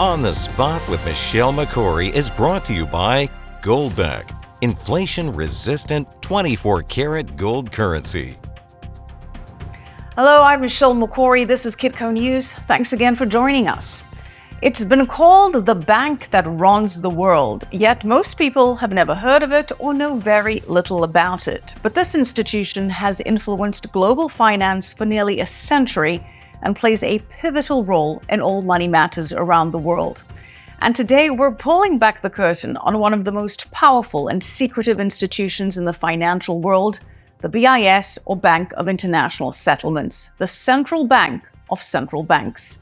On the Spot with Michelle Makori is brought to you by Goldback Inflation-resistant 24-karat gold currency. Hello, I'm Michelle Makori. This is Kitco News. Thanks again for joining us. It's been called the bank that runs the world, yet most people have never heard of it or know very little about it. But this institution has influenced global finance for nearly a century and plays a pivotal role in all money matters around the world. And today we're pulling back the curtain on one of the most powerful and secretive institutions in the financial world, the BIS, or Bank of International Settlements, the central bank of central banks.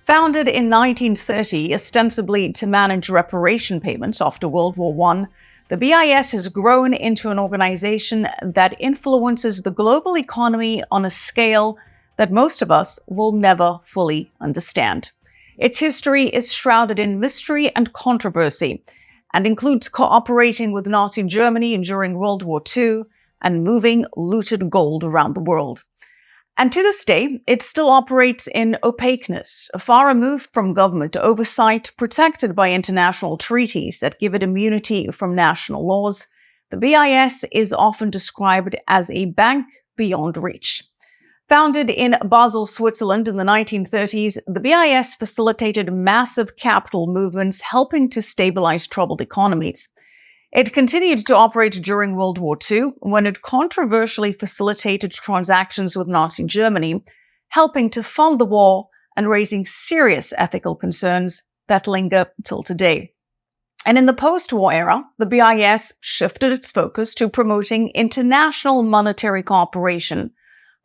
Founded in 1930, ostensibly to manage reparation payments after World War I, the BIS has grown into an organization that influences the global economy on a scale that most of us will never fully understand. Its history is shrouded in mystery and controversy and includes cooperating with Nazi Germany during World War II and moving looted gold around the world. And to this day, it still operates in opaqueness, far removed from government oversight, protected by international treaties that give it immunity from national laws. The BIS is often described as a bank beyond reach. Founded in Basel, Switzerland in the 1930s, the BIS facilitated massive capital movements, helping to stabilize troubled economies. It continued to operate during World War II, when it controversially facilitated transactions with Nazi Germany, helping to fund the war and raising serious ethical concerns that linger till today. And in the post-war era, the BIS shifted its focus to promoting international monetary cooperation.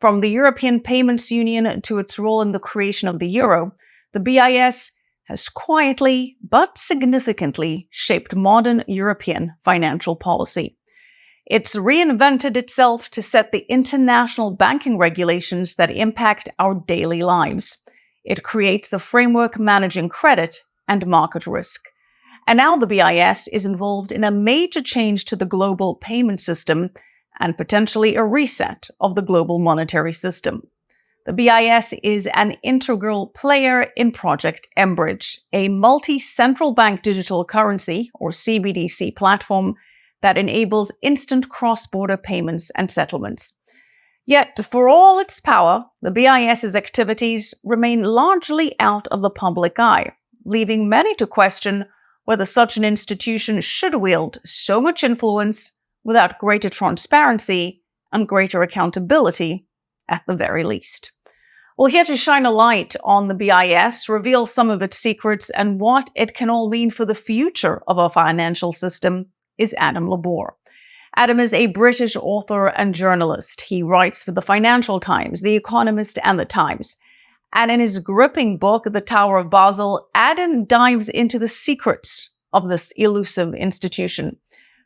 From the European Payments Union to its role in the creation of the euro, the BIS has quietly but significantly shaped modern European financial policy. It's reinvented itself to set the international banking regulations that impact our daily lives. It creates the framework managing credit and market risk. And now the BIS is involved in a major change to the global payment system and potentially a reset of the global monetary system. The BIS is an integral player in Project mBridge, a multi-central bank digital currency, or CBDC platform that enables instant cross-border payments and settlements. Yet, for all its power, the BIS's activities remain largely out of the public eye, leaving many to question whether such an institution should wield so much influence without greater transparency and greater accountability at the very least. Well, here to shine a light on the BIS, reveal some of its secrets, and what it can all mean for the future of our financial system is Adam LeBor. Adam is a British author and journalist. He writes for the Financial Times, The Economist, and The Times. And in his gripping book, The Tower of Basel, Adam dives into the secrets of this elusive institution.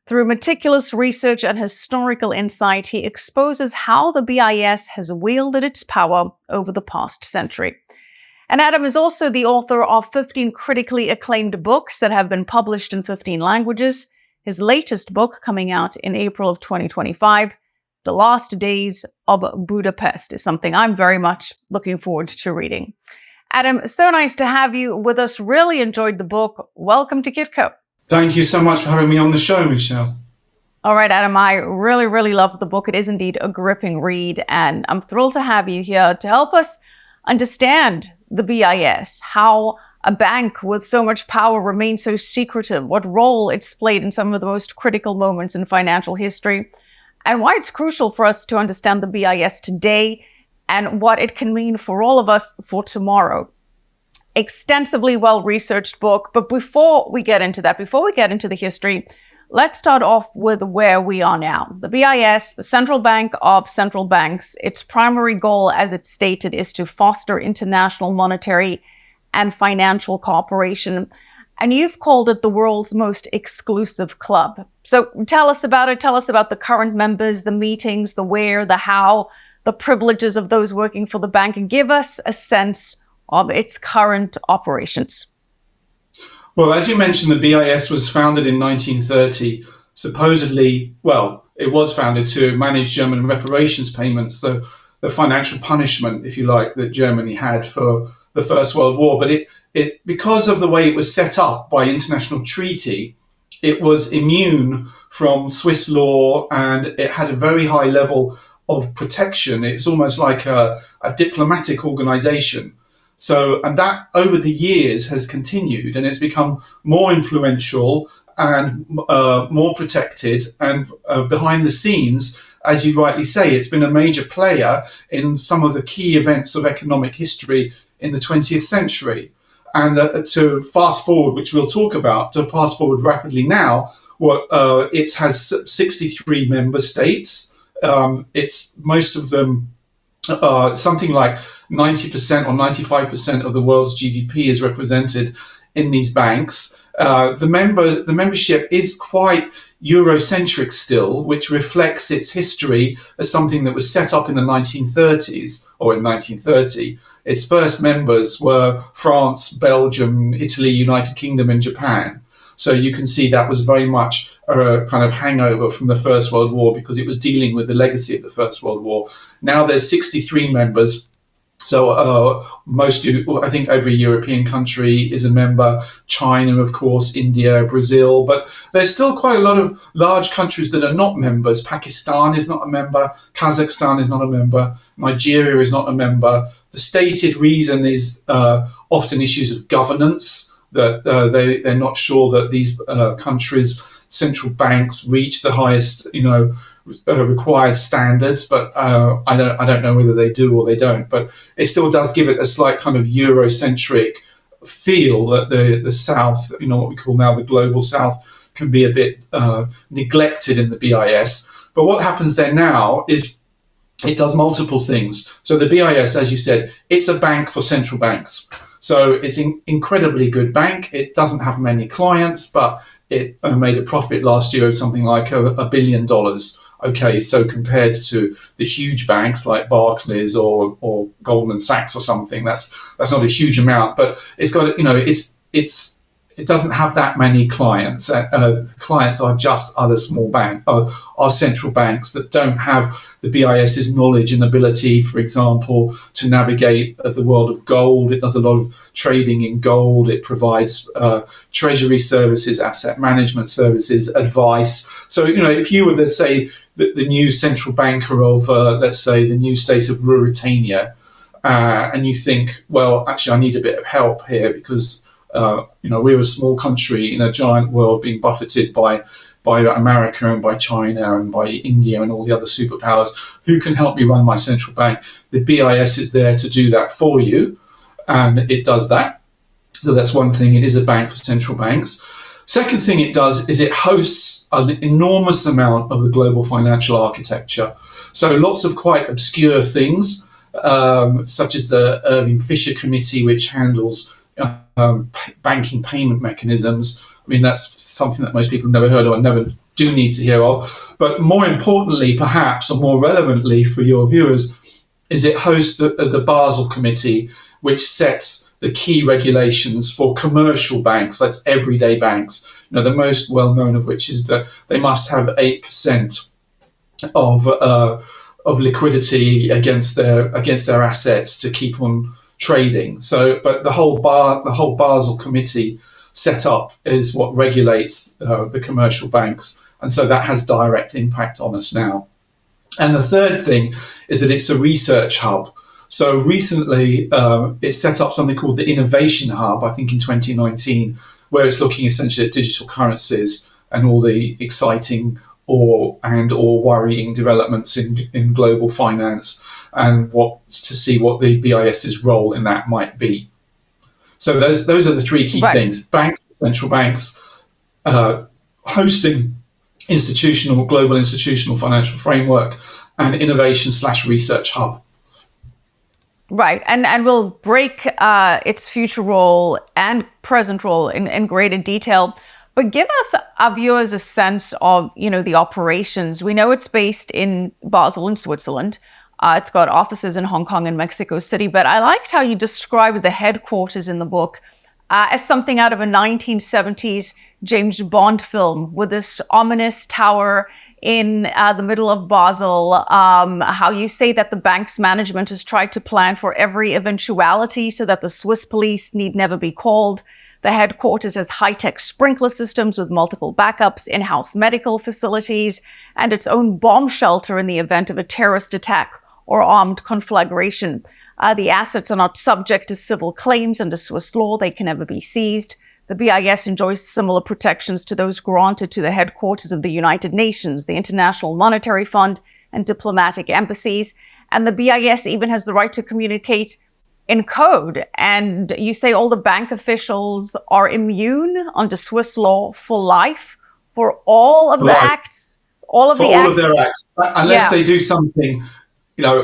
Through meticulous research and historical insight, he exposes how the BIS has wielded its power over the past century. And Adam is also the author of 15 critically acclaimed books that have been published in 15 languages. His latest book, coming out in April of 2025, The Last Days of Budapest, is something I'm very much looking forward to reading. Adam, so nice to have you with us. Really enjoyed the book. Welcome to Kitco. Thank you so much for having me on the show, Michelle. All right, Adam, I really loved the book. It is indeed a gripping read, and I'm thrilled to have you here to help us understand the BIS, how a bank with so much power remains so secretive, what role it's played in some of the most critical moments in financial history, and why it's crucial for us to understand the BIS today and what it can mean for all of us for tomorrow. Extensively well-researched book, but before we get into the history, let's start off with where we are now. The BIS, the central bank of central banks, its primary goal, as it's stated, is to foster international monetary and financial cooperation. And you've called it the world's most exclusive club. So tell us about it. Tell us about the current members, the meetings, the where, the how, the privileges of those working for the bank, and give us a sense of its current operations. Well, as you mentioned, the BIS was founded in 1930. Supposedly, it was founded to manage German reparations payments, so the financial punishment, if you like, that Germany had for the First World War, but it because of the way it was set up by international treaty, it was immune from Swiss law, and it had a very high level of protection. It's almost like a diplomatic organization. So, and that over the years has continued, and it's become more influential and more protected. And behind the scenes, as you rightly say, it's been a major player in some of the key events of economic history in the 20th century. And to fast forward, which we'll talk about, to fast forward rapidly now, it has 63 member states. It's most of them, something like 90% or 95% of the world's GDP is represented in these banks. The membership is quite Eurocentric still, which reflects its history as something that was set up in the 1930s or in 1930. Its first members were France, Belgium, Italy, United Kingdom, and Japan. So you can see that was very much a kind of hangover from the First World War, because it was dealing with the legacy of the First World War. Now there's 63 members. So I think every European country is a member. China, of course, India, Brazil. But there's still quite a lot of large countries that are not members. Pakistan is not a member. Kazakhstan is not a member. Nigeria is not a member. The stated reason is often issues of governance, that they're not sure that these countries' central banks reach the highest, required standards, but I don't know whether they do or they don't. But it still does give it a slight kind of Eurocentric feel that the South, what we call now the global South, can be a bit neglected in the BIS. But what happens there now is it does multiple things. So the BIS, as you said, it's a bank for central banks. So it's an incredibly good bank. It doesn't have many clients, but it made a profit last year of something like $1 billion. Okay, so compared to the huge banks like Barclays or Goldman Sachs or something, that's not a huge amount. But it's got, it doesn't have that many clients. The clients are just other small banks, are central banks that don't have the BIS's knowledge and ability, for example, to navigate the world of gold. It does a lot of trading in gold. It provides treasury services, asset management services, advice. So, if you were to say the new central banker of, let's say, the new state of Ruritania, and you think, well, actually, I need a bit of help here because we're a small country in a giant world being buffeted by America and by China and by India and all the other superpowers. Who can help me run my central bank? The BIS is there to do that for you, and it does that. So that's one thing. It is a bank for central banks. Second thing it does is it hosts an enormous amount of the global financial architecture. So lots of quite obscure things, such as the Irving Fisher Committee, which handles banking payment mechanisms. I mean, that's something that most people have never heard of and never do need to hear of. But more importantly, perhaps, or more relevantly for your viewers, is it hosts the Basel Committee, which sets the key regulations for commercial banks, that's everyday banks. The most well-known of which is that they must have 8% of liquidity against their assets to keep on trading. So, but the whole Basel Committee set up is what regulates the commercial banks, and so that has direct impact on us now. And the third thing is that it's a research hub. So recently, it set up something called the Innovation Hub, I think in 2019, where it's looking essentially at digital currencies and all the exciting or worrying developments in global finance, and to see what the BIS's role in that might be. So those are the three key things: banks, central banks, hosting global institutional financial framework, and innovation/research hub. Right, and we'll break its future role and present role in greater detail. But give us, our viewers, a sense of, the operations. We know it's based in Basel in Switzerland. It's got offices in Hong Kong and Mexico City. But I liked how you described the headquarters in the book as something out of a 1970s James Bond film with this ominous tower in the middle of Basel, how you say that the bank's management has tried to plan for every eventuality so that the Swiss police need never be called. The headquarters has high-tech sprinkler systems with multiple backups, in-house medical facilities, and its own bomb shelter in the event of a terrorist attack or armed conflagration. The assets are not subject to civil claims under Swiss law. They can never be seized. The BIS enjoys similar protections to those granted to the headquarters of the United Nations, the International Monetary Fund, and diplomatic embassies. And the BIS even has the right to communicate in code. And you say all the bank officials are immune under Swiss law for life for all of the acts, all of for the all acts. of their acts, unless they do something,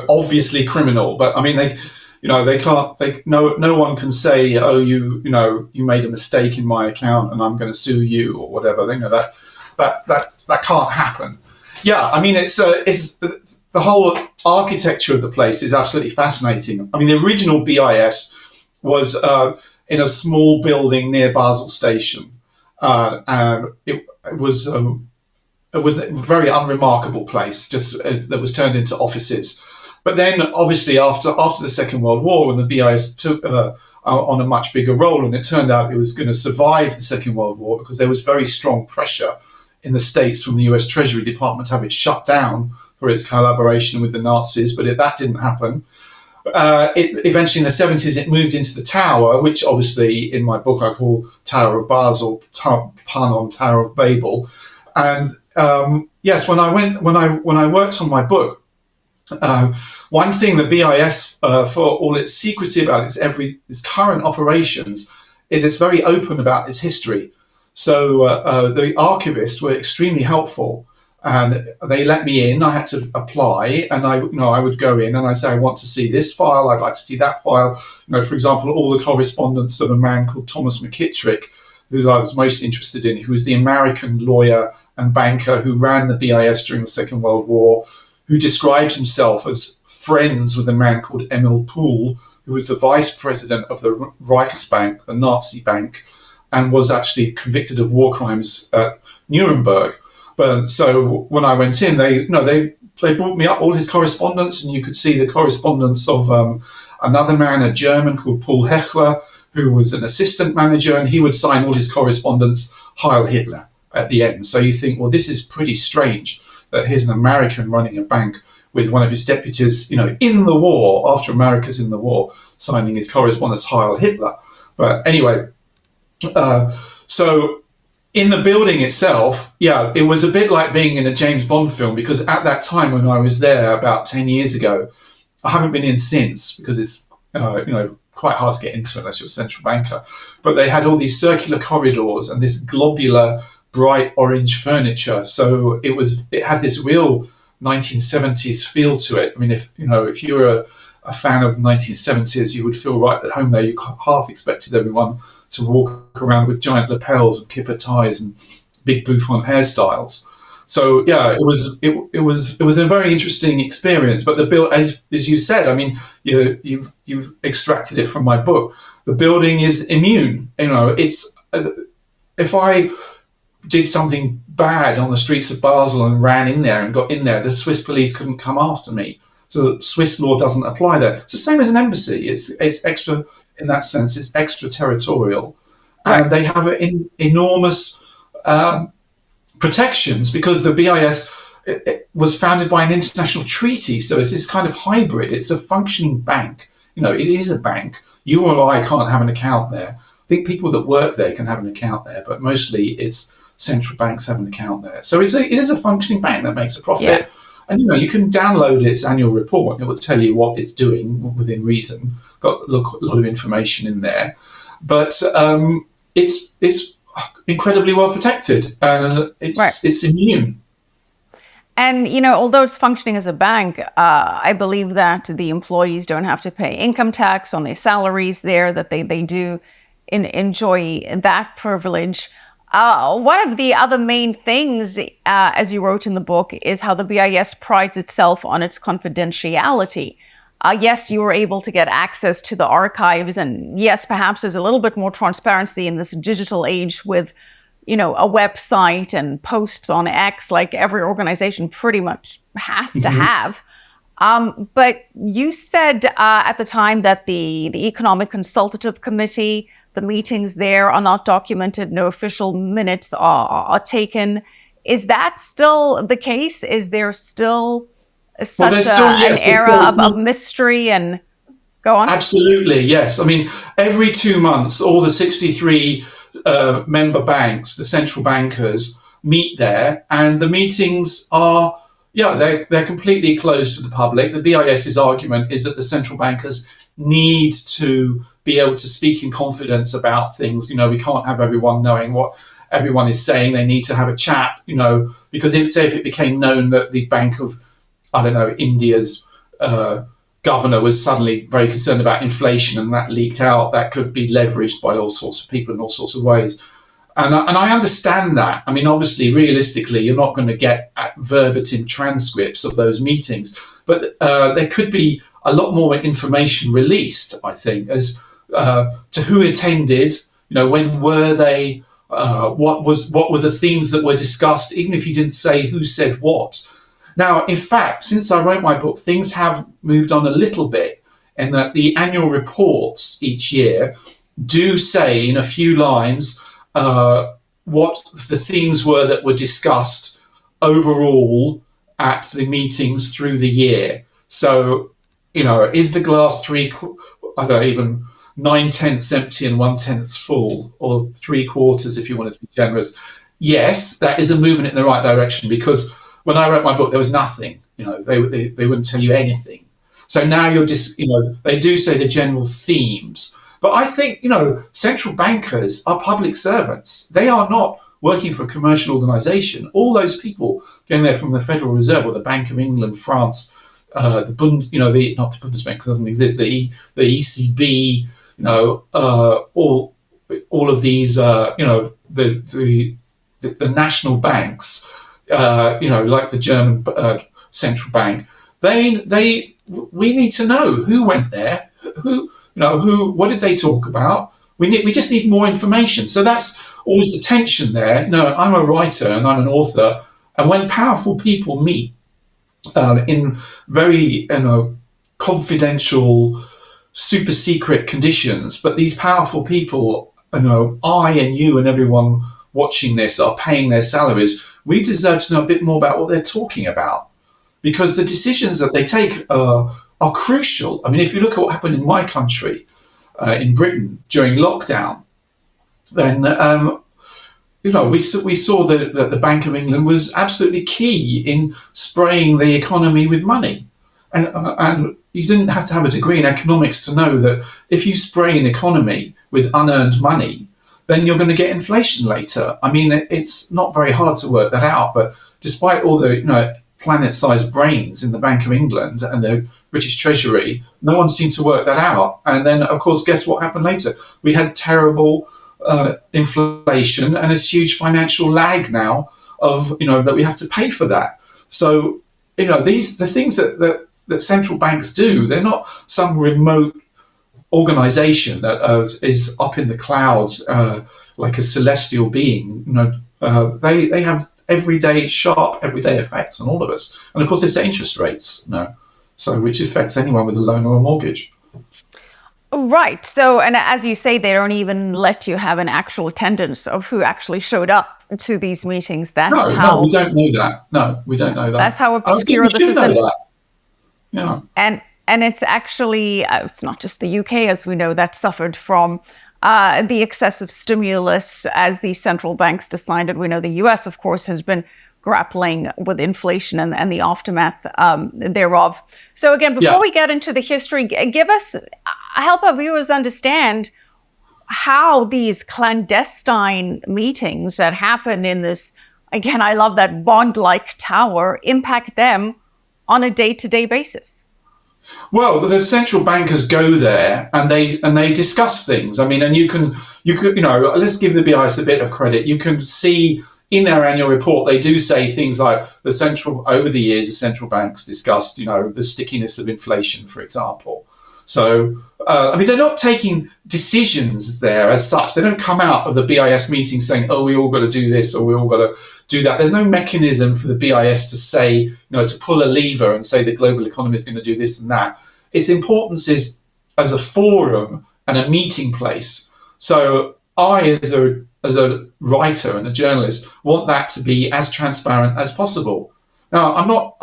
obviously criminal. But I mean, they can't. No one can say, "Oh, you made a mistake in my account, and I'm going to sue you," or whatever. That can't happen. Yeah, I mean, it's the whole architecture of the place is absolutely fascinating. I mean, the original BIS was in a small building near Basel Station, and it was a very unremarkable place, just that was turned into offices. But then, obviously, after the Second World War, when the BIS took on a much bigger role, and it turned out it was going to survive the Second World War because there was very strong pressure in the States from the US Treasury Department to have it shut down for its collaboration with the Nazis, but that didn't happen. Eventually, in the 70s, it moved into the Tower, which obviously in my book I call Tower of Basel, pun on Tower of Babel. And yes, when I worked on my book, one thing the BIS, for all its secrecy about its current operations, is it's very open about its history. So the archivists were extremely helpful, and they let me in. I had to apply, and I would go in and I'd say, I want to see this file. I'd like to see that file. For example, all the correspondence of a man called Thomas McKittrick, who I was most interested in, who was the American lawyer and banker who ran the BIS during the Second World War, who described himself as friends with a man called Emil Pohl, who was the vice president of the Reichsbank, the Nazi bank, and was actually convicted of war crimes at Nuremberg. But so when I went in, they brought me up all his correspondence, and you could see the correspondence of another man, a German called Paul Hechler, who was an assistant manager, and he would sign all his correspondence Heil Hitler at the end. So you think, well, this is pretty strange that here's an American running a bank with one of his deputies, in the war, after America's in the war, signing his correspondence Heil Hitler. But anyway, so in the building itself, it was a bit like being in a James Bond film, because at that time when I was there about 10 years ago, I haven't been in since because it's, quite hard to get into unless you're a central banker. But they had all these circular corridors and this globular, bright orange furniture. So it had this real 1970s feel to it. I mean, if you were a fan of the 1970s, you would feel right at home there. You half expected everyone to walk around with giant lapels and kipper ties and big bouffant hairstyles. So it was a very interesting experience. But the build, as you said, I mean, you've extracted it from my book. The building is immune. It's if I did something bad on the streets of Basel and ran in there and got in there, the Swiss police couldn't come after me. So Swiss law doesn't apply there. It's the same as an embassy. It's extra in that sense. It's extraterritorial, and they have enormous protections because the BIS it was founded by an international treaty. So it's this kind of hybrid. It's a functioning bank. It is a bank. You or I can't have an account there. I think people that work there can have an account there, but mostly it's central banks have an account there. So it is a functioning bank that makes a profit. Yeah. And you can download its annual report. It will tell you what it's doing within reason. Got a lot of information in there, but it's incredibly well protected, and it's immune. And although it's functioning as a bank, I believe that the employees don't have to pay income tax on their salaries there. That they do enjoy that privilege. One of the other main things, as you wrote in the book, is how the BIS prides itself on its confidentiality. Yes, you were able to get access to the archives, and yes, perhaps there's a little bit more transparency in this digital age with a website and posts on X like every organization pretty much has to have. But you said at the time that the Economic Consultative Committee, the meetings there are not documented, no official minutes are taken. Is that still the case? Is there still such an era of mystery? And go on. Absolutely, yes. I mean, every 2 months, all the 63 member banks, the central bankers, meet there, and the meetings are, they're completely closed to the public. The BIS's argument is that the central bankers need to be able to speak in confidence about things. We can't have everyone knowing what everyone is saying. They need to have a chat, because if it became known that the Bank of, India's governor was suddenly very concerned about inflation and that leaked out, that could be leveraged by all sorts of people in all sorts of ways. And I understand that. I mean, obviously, realistically, you're not going to get verbatim transcripts of those meetings, but there could be a lot more information released, I think, as to who attended, when were they, what were the themes that were discussed, even if you didn't say who said what. Now, in fact, since I wrote my book, things have moved on a little bit, in that the annual reports each year do say in a few lines what the themes were that were discussed overall at the meetings through the year. So, is the glass even 9/10 empty and 1/10 full, or 3/4 if you wanted to be generous? Yes, that is a movement in the right direction, because when I wrote my book, there was nothing. They wouldn't tell you anything. So now they do say the general themes. But I think, central bankers are public servants. They are not working for a commercial organisation. All those people going there from the Federal Reserve or the Bank of England, France, not the Bundesbank, because it doesn't exist, the ECB, all of these, the national banks, like the German central bank. We need to know who went there, what did they talk about? We just need more information. So that's always the tension there. No, I'm a writer and I'm an author, and when powerful people meet in very confidential, super secret conditions, but these powerful people, I and you and everyone watching this are paying their salaries, we deserve to know a bit more about what they're talking about, because the decisions that they take are crucial. I mean, if you look at what happened in my country, in Britain during lockdown, then we saw that the Bank of England was absolutely key in spraying the economy with money, and you didn't have to have a degree in economics to know that if you spray an economy with unearned money, then you're going to get inflation later. I mean, it's not very hard to work that out, but despite all the planet-sized brains in the Bank of England and the British Treasury, no one seemed to work that out. And then, of course, guess what happened later? We had terrible inflation and this huge financial lag now of that we have to pay for that. So the things that central banks do, they're not some remote organization that is up in the clouds like a celestial being. They have everyday effects on all of us, and of course they set interest rates, so which affects anyone with a loan or a mortgage. Right. So, and as you say, they don't even let you have an actual attendance of who actually showed up to these meetings. No, we don't know that. No, we don't know that. That's how obscure the system. Yeah. And it's actually, it's not just the UK, as we know, that suffered from the excessive stimulus as the central banks decided. We know the US, of course, has been grappling with inflation and the aftermath thereof. So again, before we get into the history, help our viewers understand how these clandestine meetings that happen in this, again, I love that bond-like tower, impact them on a day-to-day basis. Well, the central bankers go there and they discuss things. I mean, and you could, let's give the BIS a bit of credit. You can see in their annual report, they do say things like over the years, the central banks discussed, the stickiness of inflation, for example. So they're not taking decisions there as such. They don't come out of the BIS meeting saying, oh, we all got to do this or we all got to do that. There's no mechanism for the BIS to say, to pull a lever and say the global economy is going to do this and that. Its importance is as a forum and a meeting place. So I, as a writer and a journalist, want that to be as transparent as possible. Now, I'm not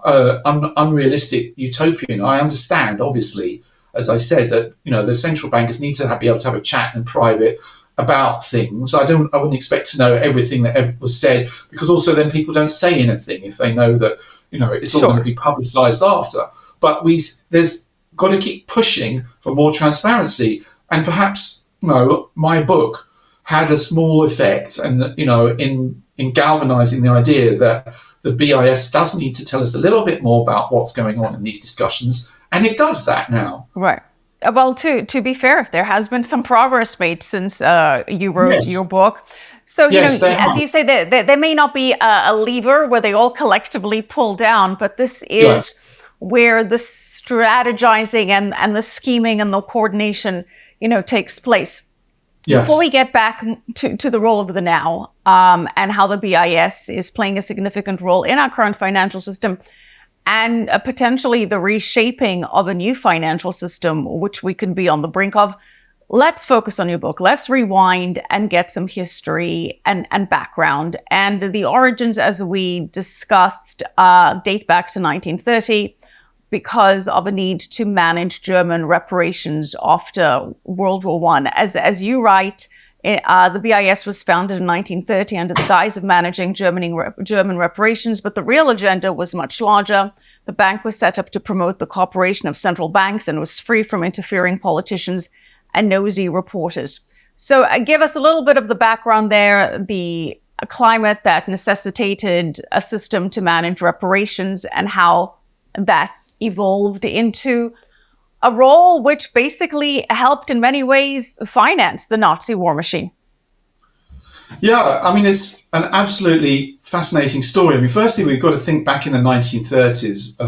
an unrealistic utopian. I understand, obviously, as I said, that the central bankers need to be able to have a chat in private about things. I wouldn't expect to know everything that was said, because also then people don't say anything if they know that it's all going to be publicised after. But there's got to keep pushing for more transparency, and perhaps my book had a small effect, and in galvanising the idea that the BIS does need to tell us a little bit more about what's going on in these discussions, and it does that now. Right. Well, to be fair, there has been some progress made since you wrote your book. So, as you say, there may not be a lever where they all collectively pull down, but this is where the strategizing and the scheming and the coordination, takes place. Yes. Before we get back to the role of the now and how the BIS is playing a significant role in our current financial system, and potentially the reshaping of a new financial system, which we could be on the brink of, let's focus on your book. Let's rewind and get some history and background. And the origins, as we discussed, date back to 1930 because of a need to manage German reparations after World War I. As you write, the BIS was founded in 1930 under the guise of managing German reparations, but the real agenda was much larger. The bank was set up to promote the cooperation of central banks and was free from interfering politicians and nosy reporters. So give us a little bit of the background there, the climate that necessitated a system to manage reparations and how that evolved into a role which basically helped in many ways finance the Nazi war machine. Yeah, it's an absolutely fascinating story. Firstly, we've got to think back in the 1930s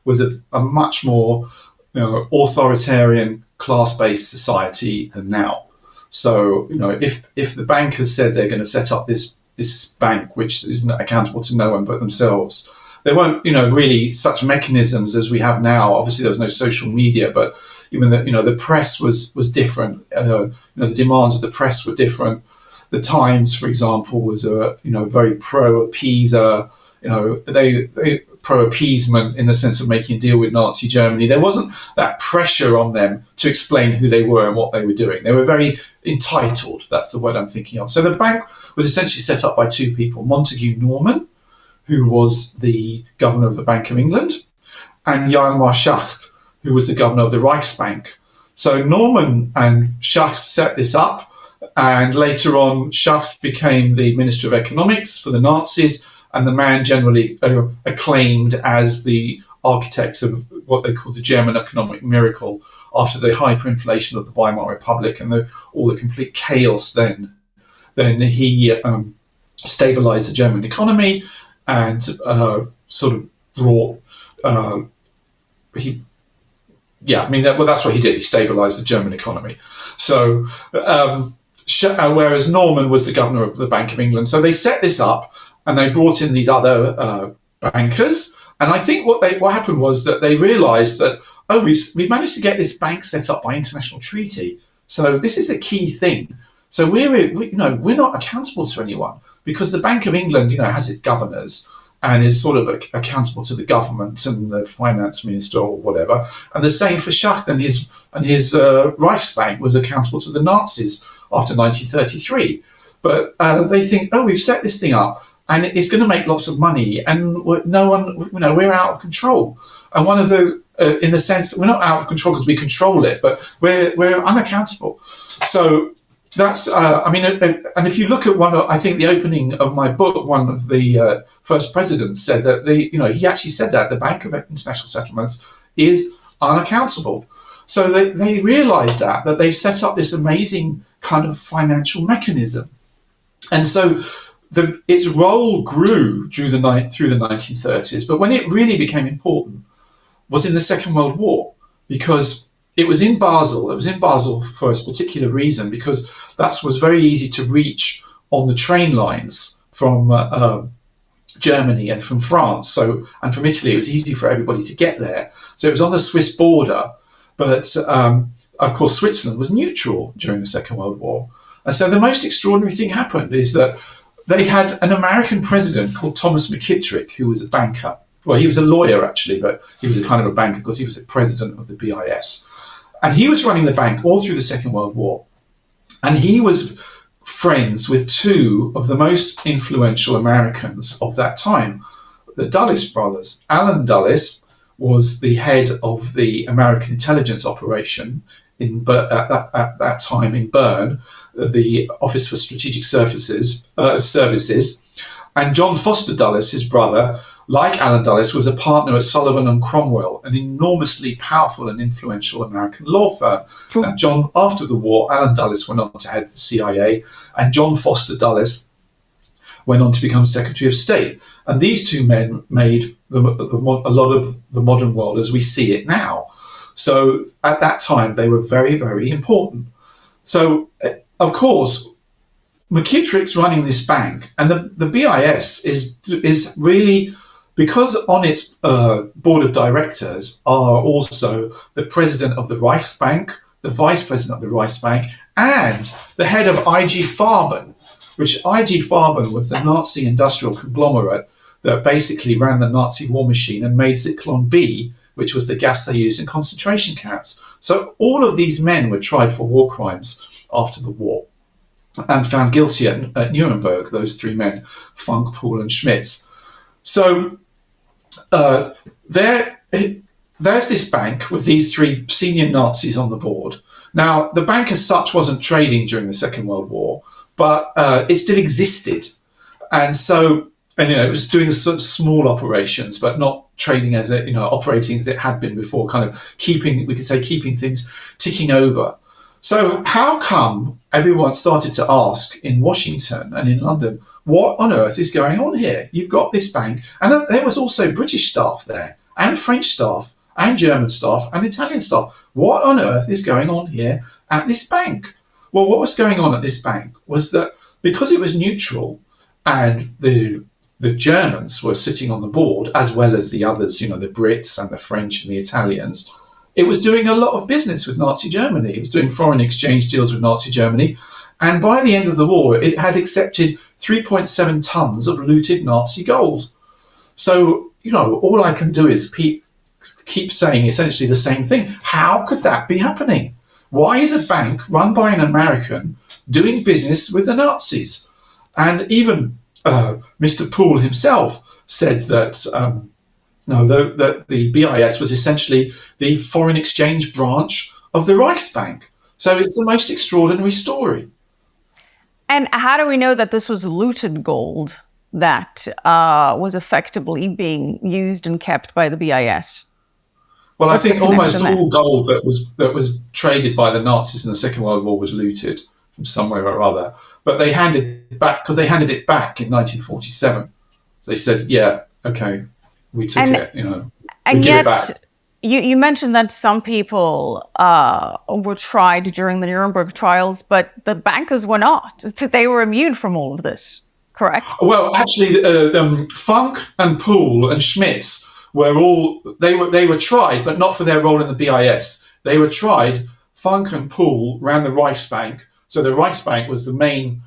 was a much more authoritarian, class-based society than now. So, if the bankers said they're going to set up this bank, which isn't accountable to no one but themselves, there weren't, really such mechanisms as we have now. Obviously, there was no social media, but even the press was different. The demands of the press were different. The Times, for example, was very pro-appeaser. They pro-appeasement in the sense of making a deal with Nazi Germany. There wasn't that pressure on them to explain who they were and what they were doing. They were very entitled. That's the word I'm thinking of. So the bank was essentially set up by two people: Montague Norman, who was the governor of the Bank of England, and Hjalmar Schacht, who was the governor of the Reichsbank. So Norman and Schacht set this up, and later on Schacht became the Minister of Economics for the Nazis, and the man generally acclaimed as the architect of what they call the German economic miracle after the hyperinflation of the Weimar Republic and all the complete chaos then. Then he stabilized the German economy and sort of brought that's what he did. He stabilized the German economy. So whereas Norman was the governor of the Bank of England. So they set this up and they brought in these other bankers. And I think what happened was that they realized that, we've managed to get this bank set up by international treaty. So this is the key thing. So we're not accountable to anyone, because the Bank of England, has its governors and is sort of accountable to the government and the finance minister or whatever. And the same for Schacht, and his Reichsbank was accountable to the Nazis after 1933. But they think, we've set this thing up and it's going to make lots of money, and we're out of control. And one of the, in the sense, we're not out of control because we control it, but we're unaccountable. So that's, and if you look at I think the opening of my book, one of the first presidents said that he actually said that the Bank of International Settlements is unaccountable. So they realized that they've set up this amazing kind of financial mechanism. And so its role grew through the 1930s, but when it really became important was in the Second World War, because it was in Basel. It was in Basel for a particular reason, because that was very easy to reach on the train lines from Germany and from France, and from Italy. It was easy for everybody to get there. So it was on the Swiss border, but of course Switzerland was neutral during the Second World War. And so the most extraordinary thing happened is that they had an American president called Thomas McKittrick, who was a banker. Well, he was a lawyer actually, but he was a kind of a banker because he was the president of the BIS. And he was running the bank all through the Second World War. And he was friends with two of the most influential Americans of that time, the Dulles brothers. Allen Dulles was the head of the American intelligence operation at that time in Bern, the Office for Strategic Services, and John Foster Dulles, his brother, like Allen Dulles, was a partner at Sullivan and Cromwell, an enormously powerful and influential American law firm. True. Now, after the war, Allen Dulles went on to head the CIA, and John Foster Dulles went on to become Secretary of State. And these two men made a lot of the modern world as we see it now. So at that time, they were very, very important. So, of course, McKittrick's running this bank, and the BIS is really, because on its board of directors are also the president of the Reichsbank, the vice president of the Reichsbank, and the head of IG Farben, which IG Farben was the Nazi industrial conglomerate that basically ran the Nazi war machine and made Zyklon B, which was the gas they used in concentration camps. So all of these men were tried for war crimes after the war and found guilty at Nuremberg, those three men, Funk, Poole and Schmitz. So there's this bank with these three senior Nazis on the board. Now, the bank as such wasn't trading during the Second World War, but it still existed. And so, it was doing sort of small operations, but not trading as operating as it had been before, kind of keeping things ticking over. So how come everyone started to ask in Washington and in London, what on earth is going on here? You've got this bank, and there was also British staff there, and French staff, and German staff, and Italian staff. What on earth is going on here at this bank? Well, what was going on at this bank was that because it was neutral, and the Germans were sitting on the board, as well as the others, the Brits and the French and the Italians, it was doing a lot of business with Nazi Germany. It was doing foreign exchange deals with Nazi Germany. And by the end of the war, it had accepted 3.7 tons of looted Nazi gold. So, all I can do is keep saying essentially the same thing. How could that be happening? Why is a bank run by an American doing business with the Nazis? And even Mr. Poole himself said that that the BIS was essentially the foreign exchange branch of the Reichsbank. So it's the most extraordinary story. And how do we know that this was looted gold that was effectively being used and kept by the BIS? Well, I think almost all gold that was traded by the Nazis in the Second World War was looted from somewhere or other. But they handed it back because they handed it back in 1947. They said, "Yeah, okay, we took it. And we give it back." You mentioned that some people were tried during the Nuremberg trials, but the bankers were not. They were immune from all of this, correct? Well, actually, Funk and Poole and Schmitz they were tried, but not for their role in the BIS. They were tried. Funk and Poole ran the Reichsbank, so the Reichsbank was the main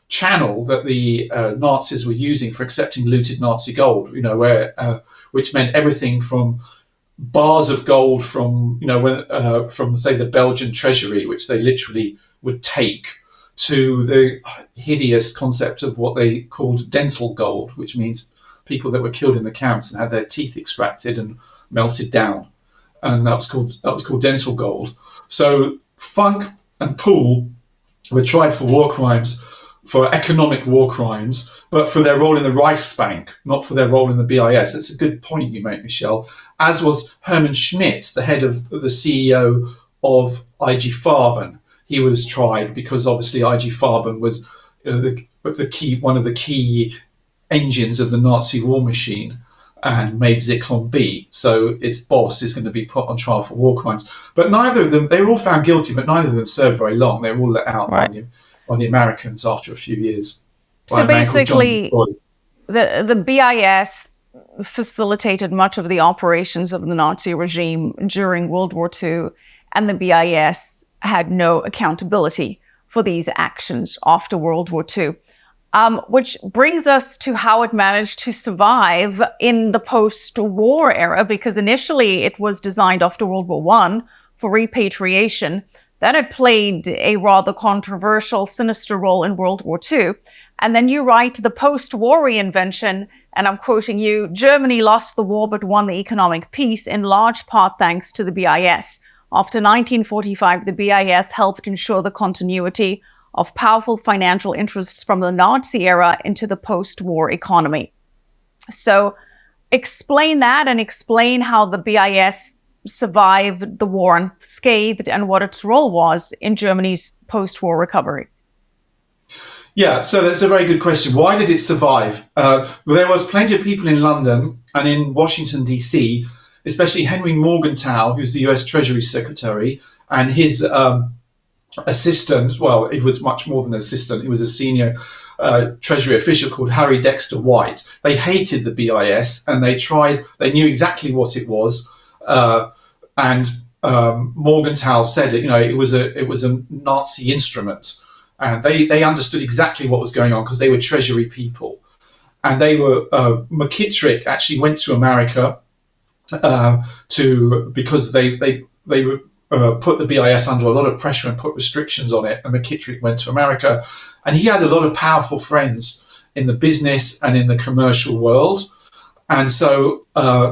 channel that the Nazis were using for accepting looted Nazi gold. Which meant everything from bars of gold from say the Belgian treasury, which they literally would take, to the hideous concept of what they called dental gold, which means people that were killed in the camps and had their teeth extracted and melted down, and that was called dental gold. So Funk and Poole were tried for war crimes, for economic war crimes, but for their role in the Reichsbank, not for their role in the BIS. That's a good point you make, Michelle. As was Hermann Schmitz, the head of the CEO of IG Farben. He was tried because obviously IG Farben was one of the key engines of the Nazi war machine. and made Zyklon B. So its boss is going to be put on trial for war crimes. But neither of them, they were all found guilty, but neither of them served very long. They were all let out by the Americans after a few years. So basically, the BIS facilitated much of the operations of the Nazi regime during World War II, and the BIS had no accountability for these actions after World War II. Which brings us to how it managed to survive in the post-war era, because initially it was designed after World War I for repatriation. Then it played a rather controversial, sinister role in World War II. And then you write the post-war reinvention, and I'm quoting you, Germany lost the war but won the economic peace in large part thanks to the BIS. After 1945, the BIS helped ensure the continuity of powerful financial interests from the Nazi era into the post-war economy. So explain that, and explain how the BIS survived the war unscathed and what its role was in Germany's post-war recovery. Yeah, so that's a very good question. Why did it survive? There was plenty of people in London and in Washington, D.C., especially Henry Morgenthau, who's the US Treasury Secretary, and his assistant, well, he was much more than an assistant, he was a senior Treasury official called Harry Dexter White. They hated the BIS, and they knew exactly what it was. And Morgenthau said, it was a Nazi instrument. And they understood exactly what was going on because they were Treasury people. And they were, McKittrick actually went to America because they put the BIS under a lot of pressure and put restrictions on it. And McKittrick went to America, and he had a lot of powerful friends in the business and in the commercial world. And so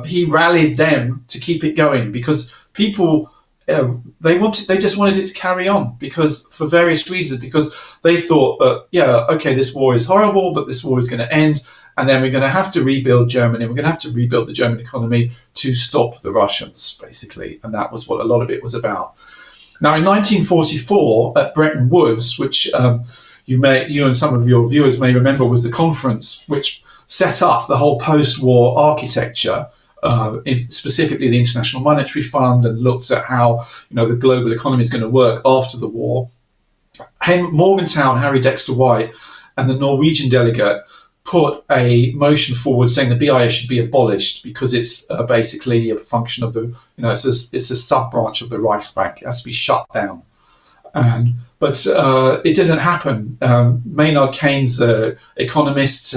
he rallied them to keep it going, because people, they just wanted it to carry on, because for various reasons, because they thought that, this war is horrible, but this war is going to end. And then we're going to have to rebuild Germany. We're going to have to rebuild the German economy to stop the Russians, basically. And that was what a lot of it was about. Now, in 1944, at Bretton Woods, which you and some of your viewers may remember, was the conference which set up the whole post-war architecture, specifically the International Monetary Fund, and looked at how the global economy is going to work after the war. Morgenthau and Harry Dexter White and the Norwegian delegate put a motion forward saying the BIS should be abolished, because it's basically a function of the, it's a sub-branch of the Reichsbank. It has to be shut down. But it didn't happen. Maynard Keynes, economist,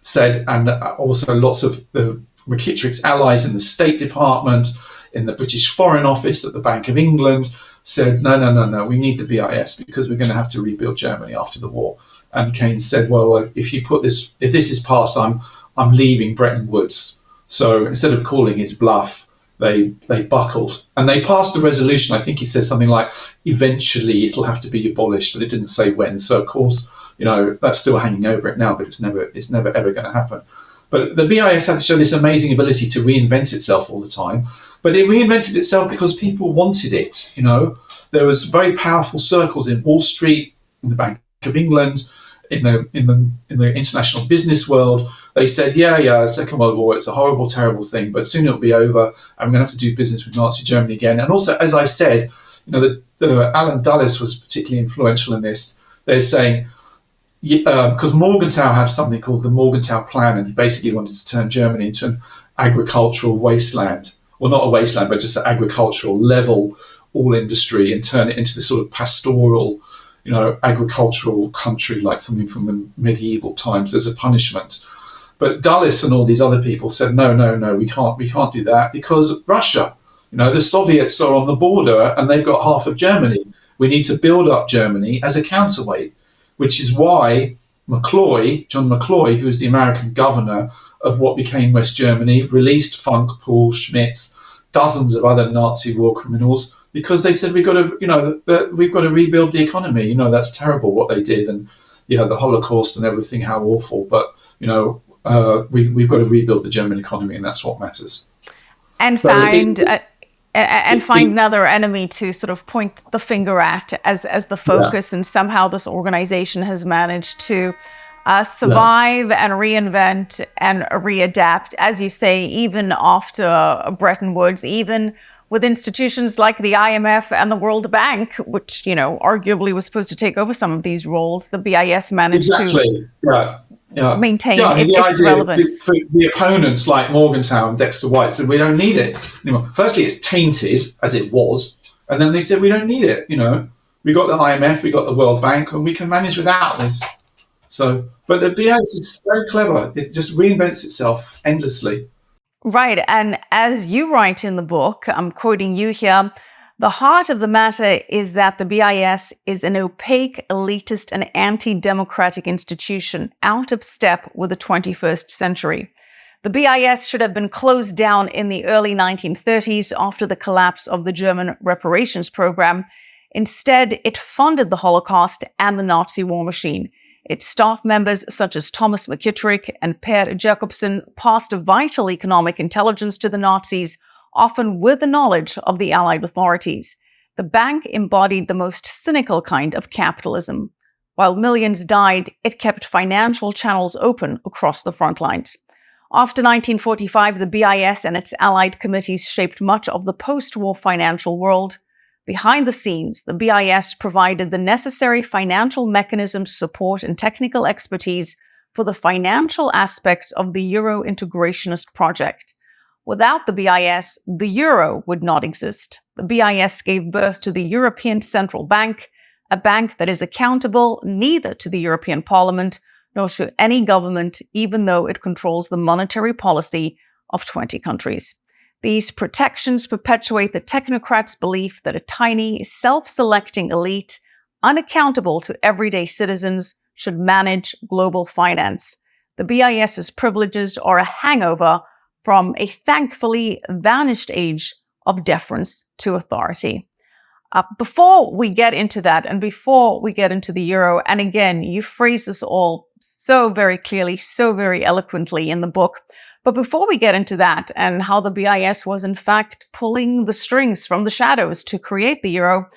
said, and also lots of the McKittrick's allies in the State Department, in the British Foreign Office, at the Bank of England, said, no, we need the BIS because we're going to have to rebuild Germany after the war. And Keynes said, well, if this is passed, I'm leaving Bretton Woods. So instead of calling his bluff, they buckled, and they passed a resolution. I think he says something like, eventually it'll have to be abolished, but it didn't say when. So of course, that's still hanging over it now, but it's never ever going to happen. But the BIS had to show this amazing ability to reinvent itself all the time. But it reinvented itself because people wanted it. There was very powerful circles in Wall Street, in the Bank of England, in the international business world. They said, the Second World War, it's a horrible, terrible thing, but soon it'll be over, and we're going to have to do business with Nazi Germany again. And also, as I said, Alan Dulles was particularly influential in this. They're saying, because Morgenthau had something called the Morgenthau Plan, and he basically wanted to turn Germany into an agricultural wasteland. Well, not a wasteland, but just an agricultural level, all industry, and turn it into this sort of pastoral, agricultural country, like something from the medieval times as a punishment. But Dulles and all these other people said, no, we can't do that, because Russia, the Soviets are on the border and they've got half of Germany. We need to build up Germany as a counterweight, which is why John McCloy, who was the American governor of what became West Germany, released Funk, Paul, Schmitz, dozens of other Nazi war criminals, because they said we've got to rebuild the economy. That's terrible what they did, and the Holocaust and everything, how awful. But we've got to rebuild the German economy, and that's what matters. And find another enemy to sort of point the finger at as the focus, and somehow this organization has managed to survive and reinvent and readapt, as you say, even after Bretton Woods, even with institutions like the IMF and the World Bank, which, arguably was supposed to take over some of these roles, the BIS managed to maintain its relevance. The opponents like Morgantown, Dexter White said, we don't need it anymore. Firstly, it's tainted, as it was, and then they said, we don't need it. We got the IMF, we got the World Bank, and we can manage without this. So, but the BIS is very clever. It just reinvents itself endlessly. Right. And as you write in the book, I'm quoting you here, the heart of the matter is that the BIS is an opaque, elitist, and anti-democratic institution out of step with the 21st century. The BIS should have been closed down in the early 1930s after the collapse of the German reparations program. Instead, it funded the Holocaust and the Nazi war machine. Its staff members, such as Thomas McKittrick and Per Jacobsen, passed a vital economic intelligence to the Nazis, often with the knowledge of the Allied authorities. The bank embodied the most cynical kind of capitalism. While millions died, it kept financial channels open across the front lines. After 1945, the BIS and its allied committees shaped much of the post-war financial world. Behind the scenes, the BIS provided the necessary financial mechanisms, support, and technical expertise for the financial aspects of the Euro integrationist project. Without the BIS, the Euro would not exist. The BIS gave birth to the European Central Bank, a bank that is accountable neither to the European Parliament nor to any government, even though it controls the monetary policy of 20 countries. These protections perpetuate the technocrats' belief that a tiny, self-selecting elite, unaccountable to everyday citizens, should manage global finance. The BIS's privileges are a hangover from a thankfully vanished age of deference to authority. Before we get into that, and before we get into the euro, and again, you phrase this all so very clearly, so very eloquently in the book, but before we get into that and how the BIS was in fact pulling the strings from the shadows to create the euro,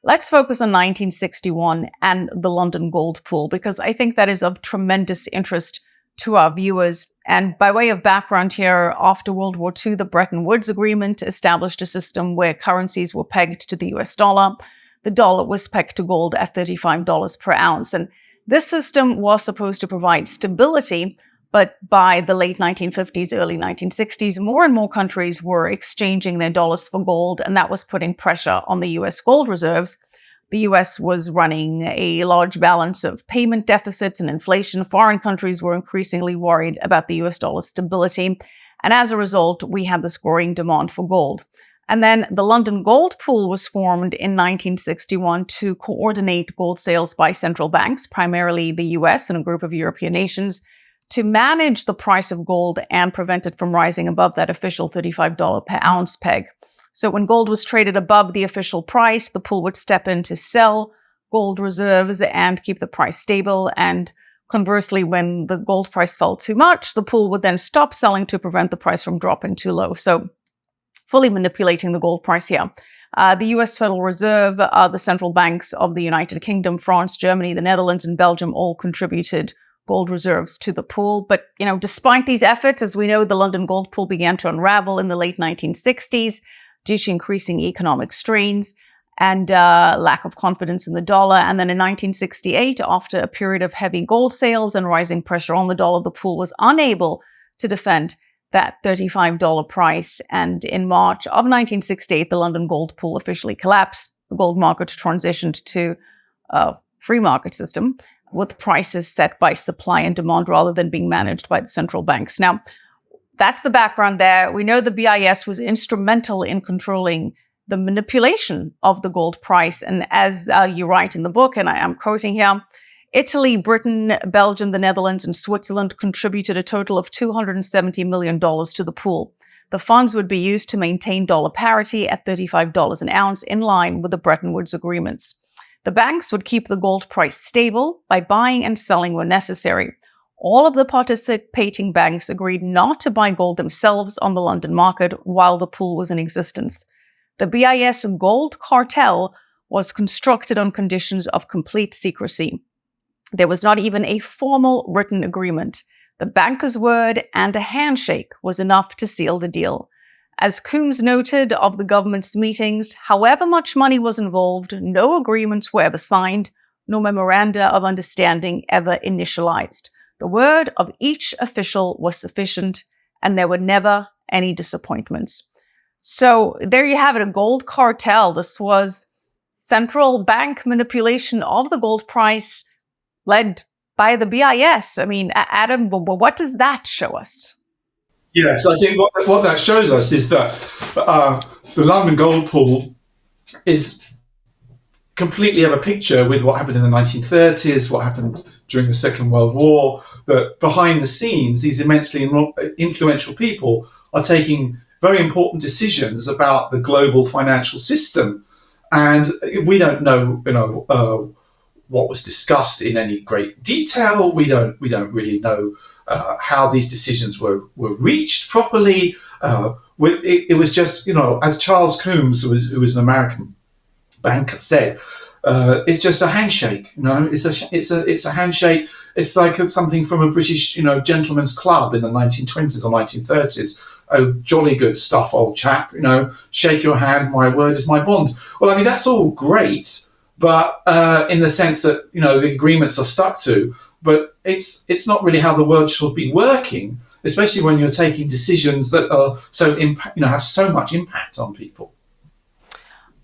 let's focus on 1961 and the London gold pool, because I think that is of tremendous interest to our viewers. And by way of background here, after World War II, the Bretton Woods Agreement established a system where currencies were pegged to the US dollar. The dollar was pegged to gold at $35 per ounce. And this system was supposed to provide stability, but by the late 1950s, early 1960s, more and more countries were exchanging their dollars for gold, and that was putting pressure on the US gold reserves. The US was running a large balance of payment deficits and inflation. Foreign countries were increasingly worried about the US dollar's stability. And as a result, we had this growing demand for gold. And then the London Gold Pool was formed in 1961 to coordinate gold sales by central banks, primarily the US and a group of European nations, to manage the price of gold and prevent it from rising above that official $35 per ounce peg. So when gold was traded above the official price, the pool would step in to sell gold reserves and keep the price stable. And conversely, when the gold price fell too much, the pool would then stop selling to prevent the price from dropping too low. So fully manipulating the gold price here. The US Federal Reserve, the central banks of the United Kingdom, France, Germany, the Netherlands, and Belgium all contributed gold reserves to the pool. But, despite these efforts, as we know, the London gold pool began to unravel in the late 1960s due to increasing economic strains and lack of confidence in the dollar. And then in 1968, after a period of heavy gold sales and rising pressure on the dollar, the pool was unable to defend that $35 price. And in March of 1968, the London gold pool officially collapsed. The gold market transitioned to a free market system with prices set by supply and demand rather than being managed by the central banks. Now, that's the background there. We know the BIS was instrumental in controlling the manipulation of the gold price. And as you write in the book, and I am quoting here, Italy, Britain, Belgium, the Netherlands, and Switzerland contributed a total of $270 million to the pool. The funds would be used to maintain dollar parity at $35 an ounce, in line with the Bretton Woods agreements. The banks would keep the gold price stable by buying and selling when necessary. All of the participating banks agreed not to buy gold themselves on the London market while the pool was in existence. The BIS gold cartel was constructed on conditions of complete secrecy. There was not even a formal written agreement. The banker's word and a handshake was enough to seal the deal. As Coombs noted of the government's meetings, however much money was involved, no agreements were ever signed, no memoranda of understanding ever initialized. The word of each official was sufficient, and there were never any disappointments. So there you have it, a gold cartel. This was central bank manipulation of the gold price led by the BIS. I mean, Adam, what does that show us? Yes, I think what that shows us is that the London Gold Pool is completely of a picture with what happened in the 1930s, what happened during the Second World War, that behind the scenes, these immensely influential people are taking very important decisions about the global financial system. And we don't know, what was discussed in any great detail. We don't really know how these decisions were reached properly. It was just, as Charles Coombs, who was an American banker, said, it's just a handshake. It's a handshake. It's like something from a British, gentleman's club in the 1920s or 1930s. Oh, jolly good stuff, old chap. Shake your hand. My word is my bond. Well, I mean, that's all great, but in the sense that the agreements are stuck to. But it's not really how the world should be working, especially when you're taking decisions that are so have so much impact on people.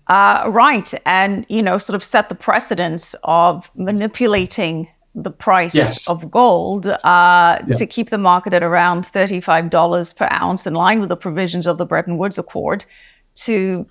Right, and sort of set the precedence of manipulating the price of gold to keep the market at around $35 per ounce, in line with the provisions of the Bretton Woods Accord, to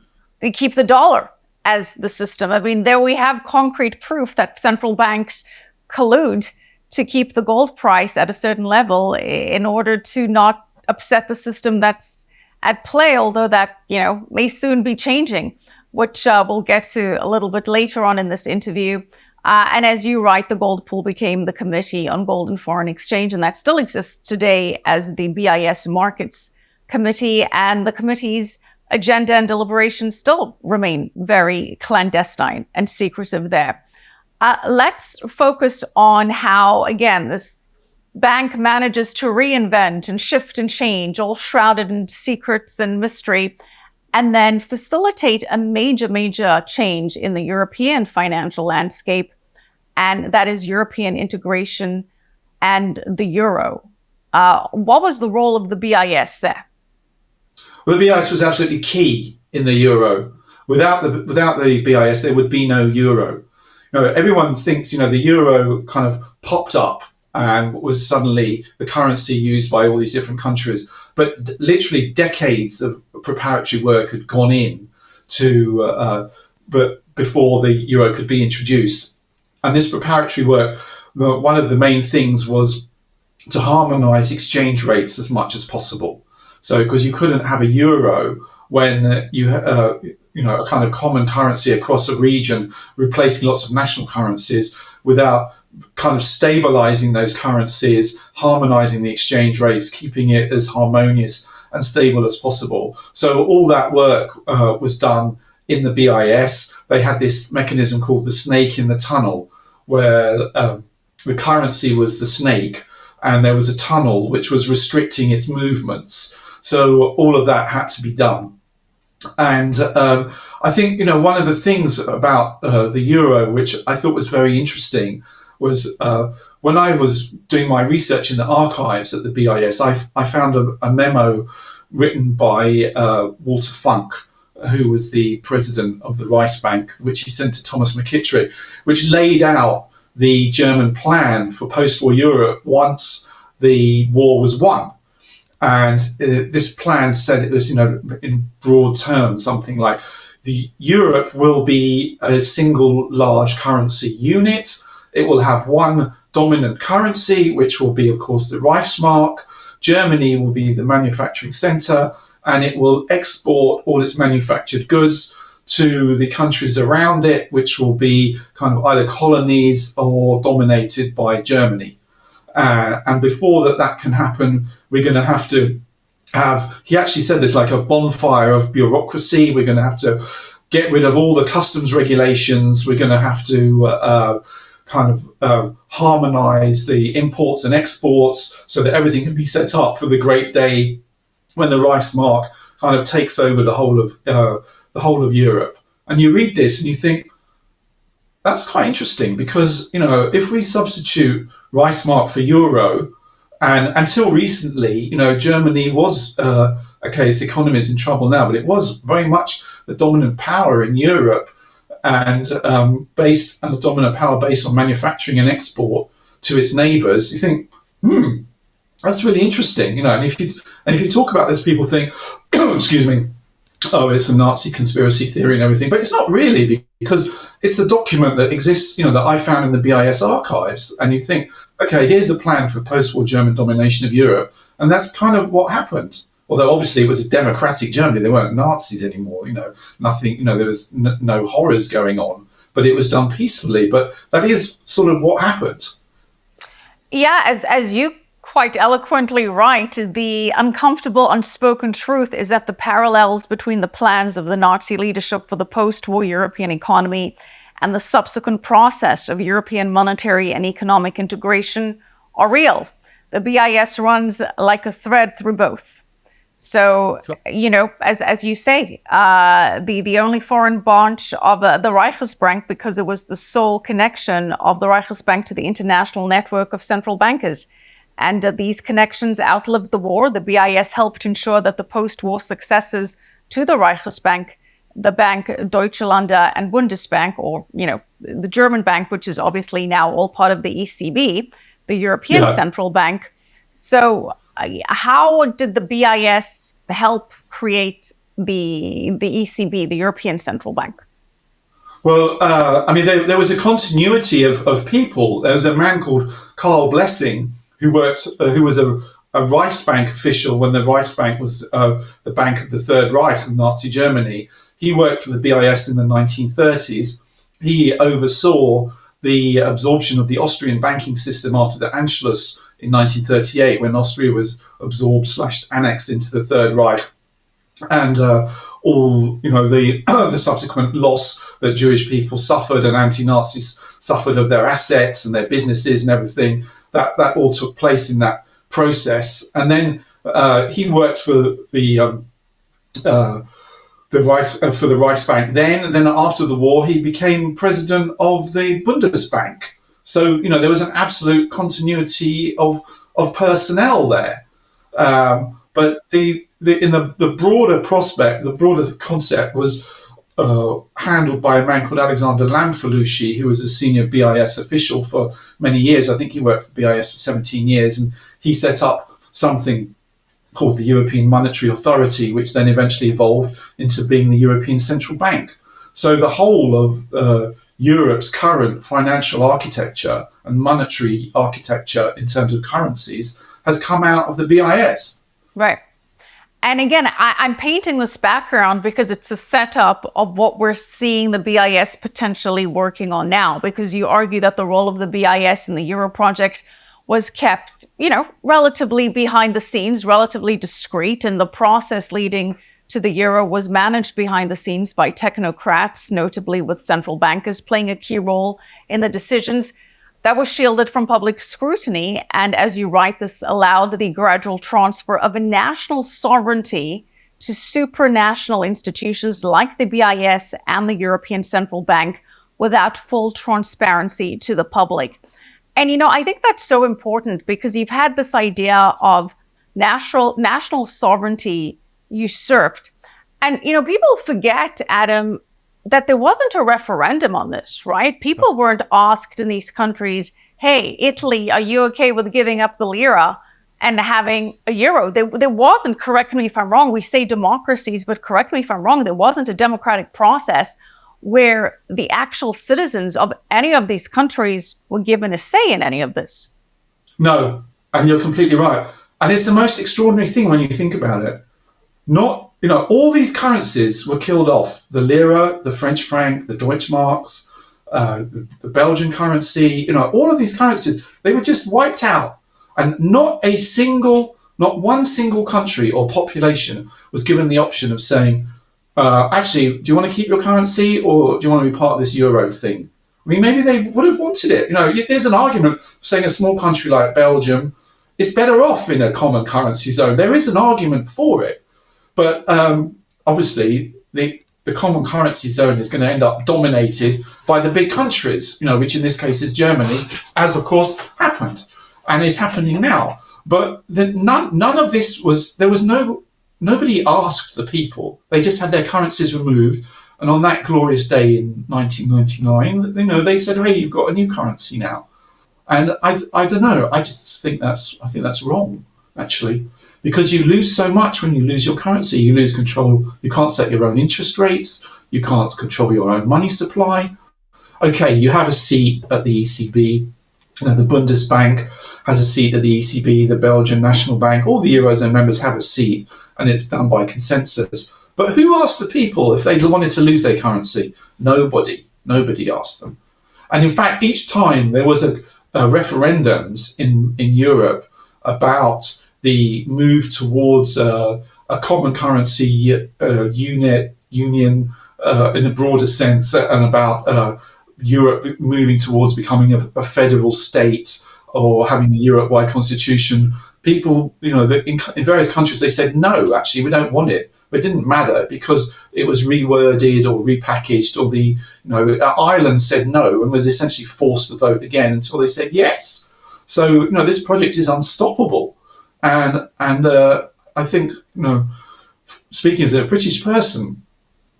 keep the dollar as the system. I mean, there we have concrete proof that central banks collude to keep the gold price at a certain level in order to not upset the system that's at play, although that, may soon be changing, which we'll get to a little bit later on in this interview. And as you write, the Gold Pool became the Committee on Gold and Foreign Exchange, and that still exists today as the BIS Markets Committee. And the committee's agenda and deliberations still remain very clandestine and secretive there. Let's focus on how, again, this bank manages to reinvent and shift and change, all shrouded in secrets and mystery, and then facilitate a major change in the European financial landscape, and that is European integration and the euro. What was the role of the BIS there? Well, the BIS was absolutely key in the euro. Without the BIS, there would be no euro. Everyone thinks, the euro kind of popped up and was suddenly the currency used by all these different countries. But literally decades of preparatory work had gone in but before the euro could be introduced. And this preparatory work, one of the main things was to harmonize exchange rates as much as possible. So, because you couldn't have a euro when you a kind of common currency across a region, replacing lots of national currencies, without kind of stabilizing those currencies, harmonizing the exchange rates, keeping it as harmonious and stable as possible. So all that work was done in the BIS. They had this mechanism called the snake in the tunnel, where the currency was the snake and there was a tunnel which was restricting its movements. So all of that had to be done. And I think, one of the things about the euro, which I thought was very interesting, was when I was doing my research in the archives at the BIS, I found a memo written by Walter Funk, who was the president of the Reichsbank, which he sent to Thomas McKittrick, which laid out the German plan for post-war Europe once the war was won. And this plan said, it was, in broad terms, something like the Europe will be a single large currency unit. It will have one dominant currency, which will be, of course, the Reichsmark. Germany will be the manufacturing center, and it will export all its manufactured goods to the countries around it, which will be kind of either colonies or dominated by Germany. And before that can happen, we're going to have to have, he actually said there's like a bonfire of bureaucracy. We're going to have to get rid of all the customs regulations. We're going to have to kind of harmonize the imports and exports so that everything can be set up for the great day when the Reichsmark kind of takes over the whole of Europe. And you read this and you think, that's quite interesting, because, if we substitute Reichsmark for euro, and until recently, Germany was, its economy is in trouble now, but it was very much the dominant power in Europe, and based on a dominant power based on manufacturing and export to its neighbours. You think, that's really interesting, And if you talk about this, people think, excuse me, oh, it's a Nazi conspiracy theory and everything, but it's not really, because it's a document that exists, that I found in the BIS archives, and you think, okay, here's the plan for post-war German domination of Europe, and that's kind of what happened. Although obviously it was a democratic Germany, they weren't Nazis anymore, nothing, there was no horrors going on, but it was done peacefully. But that is sort of what happened. Yeah, as you quite eloquently write, the uncomfortable, unspoken truth is that the parallels between the plans of the Nazi leadership for the post-war European economy and the subsequent process of European monetary and economic integration are real. The BIS runs like a thread through both. So, as you say, the only foreign branch of the Reichsbank, because it was the sole connection of the Reichsbank to the international network of central bankers. And these connections outlived the war. The BIS helped ensure that the post-war successors to the Reichsbank, the bank Deutsche Länder and Bundesbank, or, the German bank, which is obviously now all part of the ECB, the European Central Bank. So how did the BIS help create the ECB, the European Central Bank? Well, there was a continuity of people. There was a man called Karl Blessing who was a Reichsbank official when the Reichsbank was the bank of the Third Reich in Nazi Germany. He worked for the BIS in the 1930s. He oversaw the absorption of the Austrian banking system after the Anschluss in 1938, when Austria was absorbed / annexed into the Third Reich, and all the subsequent loss that Jewish people suffered and anti-Nazis suffered of their assets and their businesses and everything. That all took place in that process. And then he worked for the Reichsbank then, and then after the war he became president of the Bundesbank. So there was an absolute continuity of personnel there. But in the broader prospect, the broader concept was handled by a man called Alexander Lamfalussy, who was a senior BIS official for many years. I think he worked for BIS for 17 years, and he set up something called the European Monetary Authority, which then eventually evolved into being the European Central Bank. So the whole of Europe's current financial architecture and monetary architecture in terms of currencies has come out of the BIS. Right. And again, I'm painting this background because it's a setup of what we're seeing the BIS potentially working on now, because you argue that the role of the BIS in the Euro project was kept, relatively behind the scenes, relatively discreet, and the process leading to the Euro was managed behind the scenes by technocrats, notably with central bankers playing a key role in the decisions. That was shielded from public scrutiny, and as you write, this allowed the gradual transfer of a national sovereignty to supranational institutions like the BIS and the European Central Bank without full transparency to the public. And, I think that's so important, because you've had this idea of national sovereignty usurped. And, people forget, Adam, that there wasn't a referendum on this, right? People weren't asked in these countries, hey, Italy, are you okay with giving up the lira and having a euro? There wasn't, correct me if I'm wrong, we say democracies, but correct me if I'm wrong, there wasn't a democratic process where the actual citizens of any of these countries were given a say in any of this. No, and you're completely right. And it's the most extraordinary thing when you think about it. All these currencies were killed off. The lira, the French franc, the Deutschmarks, the Belgian currency, all of these currencies, they were just wiped out. And not one single country or population was given the option of saying, actually, do you want to keep your currency or do you want to be part of this euro thing? I mean, maybe they would have wanted it. There's an argument saying a small country like Belgium is better off in a common currency zone. There is an argument for it. But obviously, the common currency zone is going to end up dominated by the big countries, which in this case is Germany, as of course happened and is happening now. But none of this nobody asked the people. They just had their currencies removed. And on that glorious day in 1999, they said, hey, you've got a new currency now. And I don't know. I think that's wrong, actually, because you lose so much when you lose your currency. You lose control. You can't set your own interest rates. You can't control your own money supply. Okay, you have a seat at the ECB. The Bundesbank has a seat at the ECB. The Belgian National Bank, all the Eurozone members have a seat, and it's done by consensus. But who asked the people if they wanted to lose their currency? Nobody. Nobody asked them. And in fact, each time there was a referendums in Europe about the move towards a common currency union in a broader sense, and about Europe moving towards becoming a federal state or having a Europe-wide constitution. People, in various countries, they said, no, actually, we don't want it. But it didn't matter because it was reworded or repackaged, or Ireland said no and was essentially forced to vote again until they said yes. So, this project is unstoppable. And I think, speaking as a British person,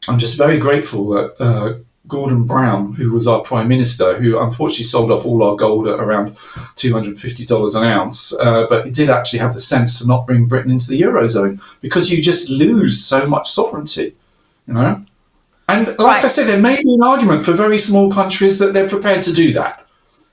I'm just very grateful that Gordon Brown, who was our Prime Minister, who unfortunately sold off all our gold at around $250 an ounce, but he did actually have the sense to not bring Britain into the Eurozone, because you just lose so much sovereignty, And like I said, there may be an argument for very small countries that they're prepared to do that.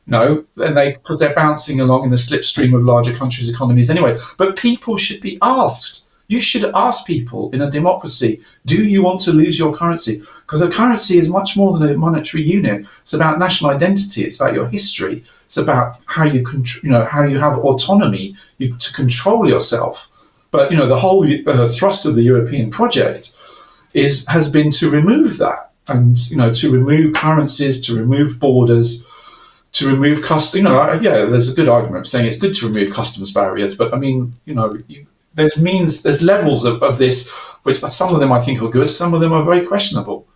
Because they're bouncing along in the slipstream of larger countries' economies anyway. But people should be asked. You should ask people in a democracy, do you want to lose your currency? Because a currency is much more than a monetary unit. It's about national identity. It's about your history. It's about how you how you have autonomy to control yourself. But the whole thrust of the European project has been to remove that, and to remove currencies, to remove borders, to remove there's a good argument saying it's good to remove customs barriers, but I mean, there's levels of this, which some of them I think are good, some of them are very questionable.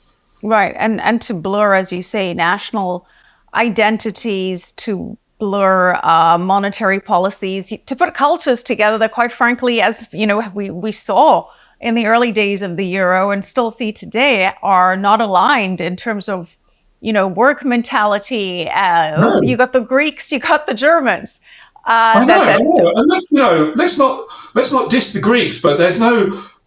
Right, and to blur, as you say, national identities, to blur monetary policies, to put cultures together that, quite frankly, as we saw in the early days of the euro and still see today, are not aligned in terms of work mentality. No. You got the Greeks, you got the Germans. I know. And let's not diss the Greeks, but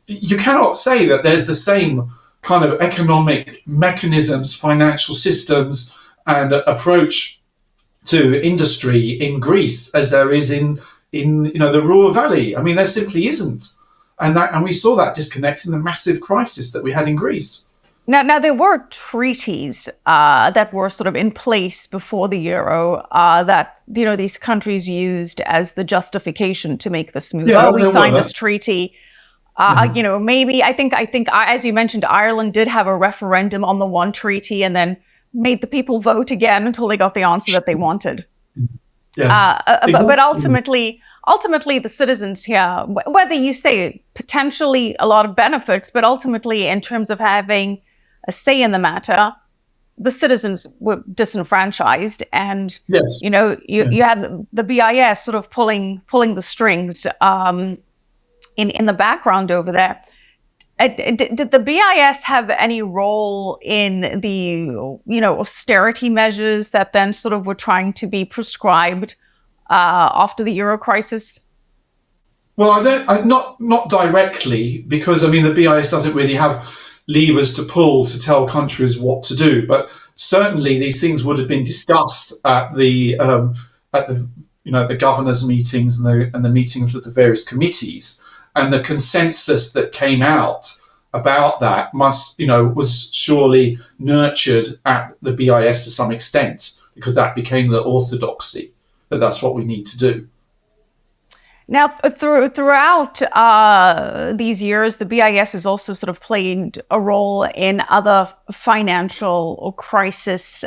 you cannot say that there's the same kind of economic mechanisms, financial systems, and approach to industry in Greece as there is in the Ruhr Valley. I mean, there simply isn't, and we saw that disconnect in the massive crisis that we had in Greece. Now there were treaties that were sort of in place before the euro that these countries used as the justification to make this move. We signed this treaty. Maybe I think as you mentioned, Ireland did have a referendum on the one treaty and then made the people vote again until they got the answer that they wanted. Yes, exactly. But ultimately, the citizens here, whether you say potentially a lot of benefits, but ultimately in terms of having a say in the matter, the citizens were disenfranchised, and yes. You had the BIS sort of pulling the strings in the background over there. Did the BIS have any role in the austerity measures that then sort of were trying to be prescribed after the euro crisis? Well, not directly, because I mean the BIS doesn't really have levers to pull to tell countries what to do, but certainly these things would have been discussed at the governors' meetings and the meetings of the various committees, and the consensus that came out about that was surely nurtured at the BIS to some extent, because that became the orthodoxy that that's what we need to do. Now, throughout these years, the BIS has also sort of played a role in other financial crisis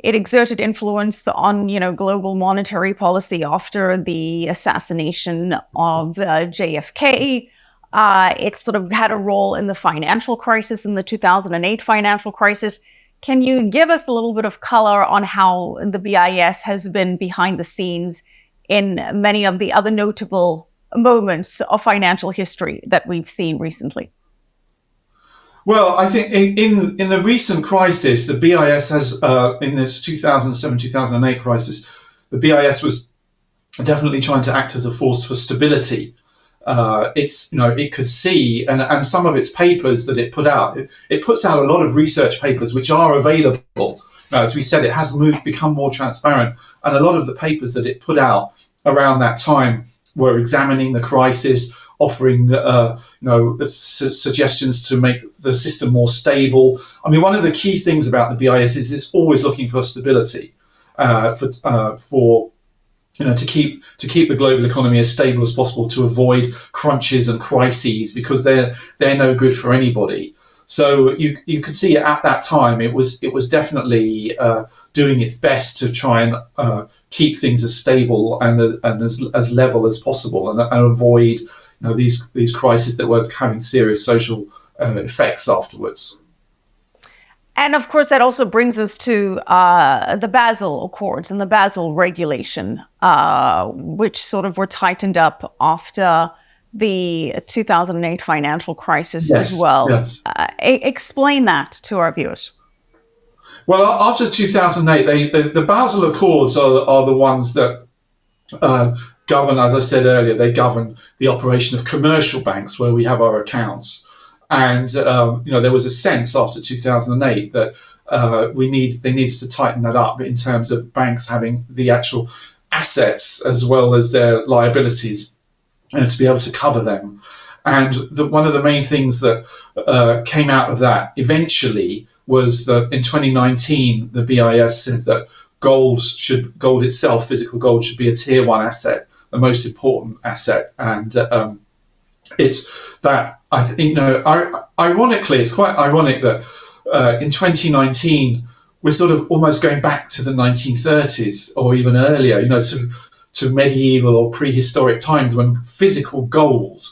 It exerted influence on, global monetary policy after the assassination of JFK. It sort of had a role in the financial crisis, in the 2008 financial crisis. Can you give us a little bit of color on how the BIS has been behind the scenes in many of the other notable moments of financial history that we've seen recently? Well, I think in the recent crisis, the BIS has, in this 2007-2008 crisis, the BIS was definitely trying to act as a force for stability. It could see, and some of its papers that it put out, it puts out a lot of research papers which are available. As we said, it has become more transparent, and a lot of the papers that it put out around that time were examining the crisis, offering suggestions to make the system more stable. I mean, one of the key things about the BIS is it's always looking for stability, to keep the global economy as stable as possible, to avoid crunches and crises, because they're no good for anybody. So you could see at that time it was definitely doing its best to try and keep things as stable and as level as possible, and avoid these crises that were having serious social effects afterwards. And of course, that also brings us to the Basel Accords and the Basel regulation, which sort of were tightened up after the 2008 financial crisis as well. Yes. Explain that to our viewers. Well, after 2008, the Basel Accords are the ones that govern, as I said earlier, they govern the operation of commercial banks where we have our accounts. And there was a sense after 2008 that they needed to tighten that up in terms of banks having the actual assets as well as their liabilities, and to be able to cover them. And one of the main things that came out of that eventually was that in 2019 the BIS said that gold itself, physical gold, should be a tier 1 asset, the most important asset, and it's that. I think, ironically, it's quite ironic that in 2019 we're sort of almost going back to the 1930s or even earlier, to medieval or prehistoric times when physical gold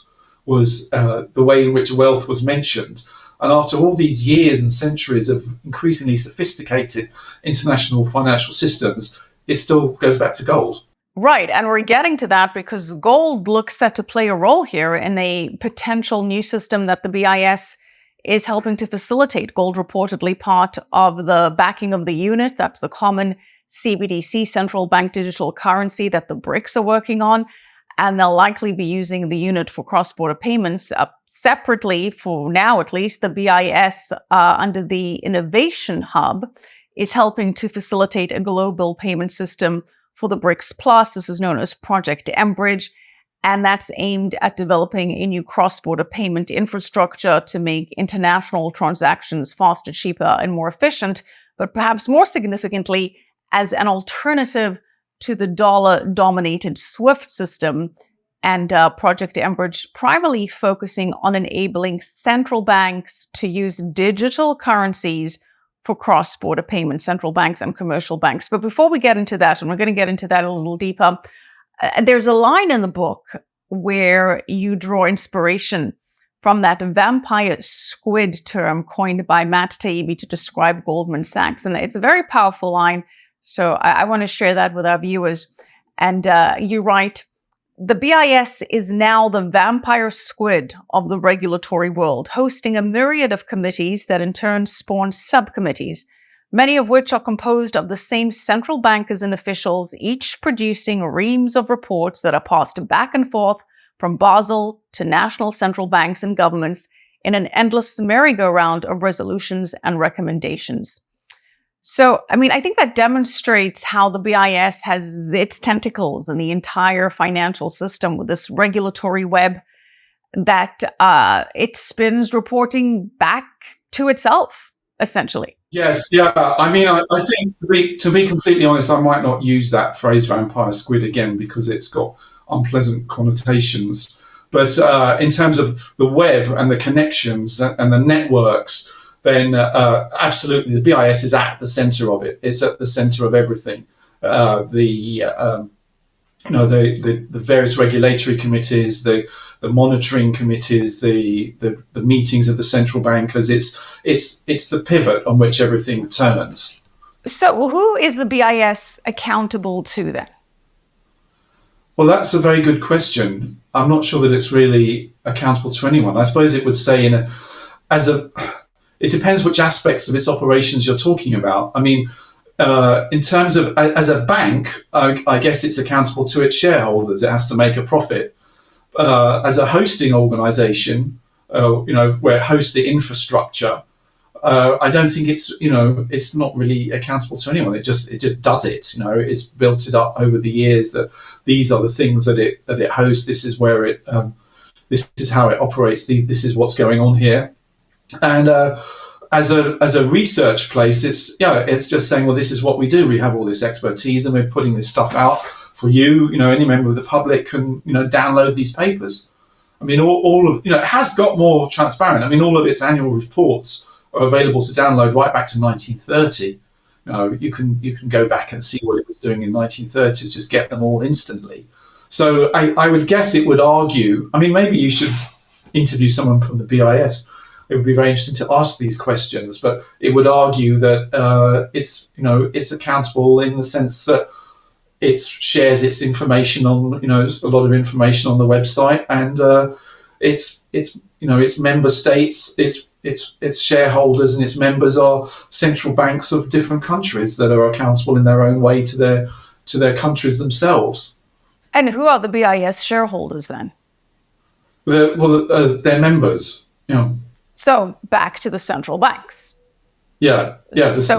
was the way in which wealth was mentioned. And after all these years and centuries of increasingly sophisticated international financial systems, it still goes back to gold. Right. And we're getting to that because gold looks set to play a role here in a potential new system that the BIS is helping to facilitate. Gold reportedly part of the backing of the unit. That's the common CBDC, central bank digital currency, that the BRICS are working on. And they'll likely be using the unit for cross-border payments. Separately, for now at least, the BIS, under the Innovation Hub, is helping to facilitate a global payment system for the BRICS Plus. This is known as Project mBridge, and that's aimed at developing a new cross-border payment infrastructure to make international transactions faster, cheaper, and more efficient, but perhaps more significantly, as an alternative to the dollar-dominated SWIFT system. And Project mBridge primarily focusing on enabling central banks to use digital currencies for cross-border payments, central banks and commercial banks. But before we get into that, and we're going to get into that a little deeper, there's a line in the book where you draw inspiration from that vampire squid term coined by Matt Taibbi to describe Goldman Sachs. And it's a very powerful line, so I want to share that with our viewers. And you write, the BIS is now the vampire squid of the regulatory world, hosting a myriad of committees that in turn spawn subcommittees, many of which are composed of the same central bankers and officials, each producing reams of reports that are passed back and forth from Basel to national central banks and governments in an endless merry-go-round of resolutions and recommendations. So, I think that demonstrates how the BIS has its tentacles in the entire financial system with this regulatory web that it spins reporting back to itself, essentially. Yes, yeah. I think to be completely honest, I might not use that phrase vampire squid again because it's got unpleasant connotations. But in terms of the web and the connections and the networks then absolutely the BIS is at the centre of it. It's at the centre of everything. The various regulatory committees, the monitoring committees, the meetings of the central bankers. It's the pivot on which everything turns. So who is the BIS accountable to then? Well, that's a very good question. I'm not sure that it's really accountable to anyone. I suppose it would say it depends which aspects of its operations you're talking about. I mean, in terms of as a bank, I guess it's accountable to its shareholders. It has to make a profit. As a hosting organisation, where it hosts the infrastructure, I don't think it's not really accountable to anyone. It just does it. It's built it up over the years that these are the things that it hosts. This is where this is how it operates. This is what's going on here, and. As a research place, it's just saying, well, this is what we do. We have all this expertise, and we're putting this stuff out for you. Any member of the public can download these papers. I mean, all of it has got more transparent. I mean, all of its annual reports are available to download right back to 1930. You can go back and see what it was doing in 1930s. Just get them all instantly. So I would guess it would argue. I mean, maybe you should interview someone from the BIS. It would be very interesting to ask these questions, but it would argue that it's accountable in the sense that it shares its information on a lot of information on the website, and its member states, its shareholders and its members are central banks of different countries that are accountable in their own way to their countries themselves. And who are the BIS shareholders then? They're members. So back to the central banks. The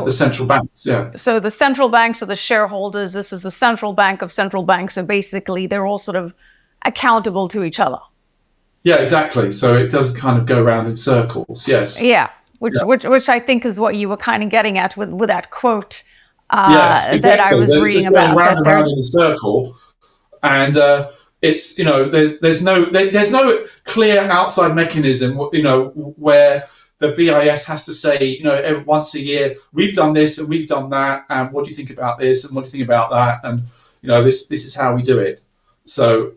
central banks. Yeah. So the central banks are the shareholders. This is the central bank of central banks. So basically, they're all sort of accountable to each other. Yeah, exactly. So it does kind of go around in circles. Yes. Yeah, which I think is what you were kind of getting at with that quote. Yes, exactly. That I was reading about. Round and round in a circle, and it's there's no clear outside mechanism where the BIS has to say every once a year we've done this and we've done that, and what do you think about this and what do you think about that, and this is how we do it. So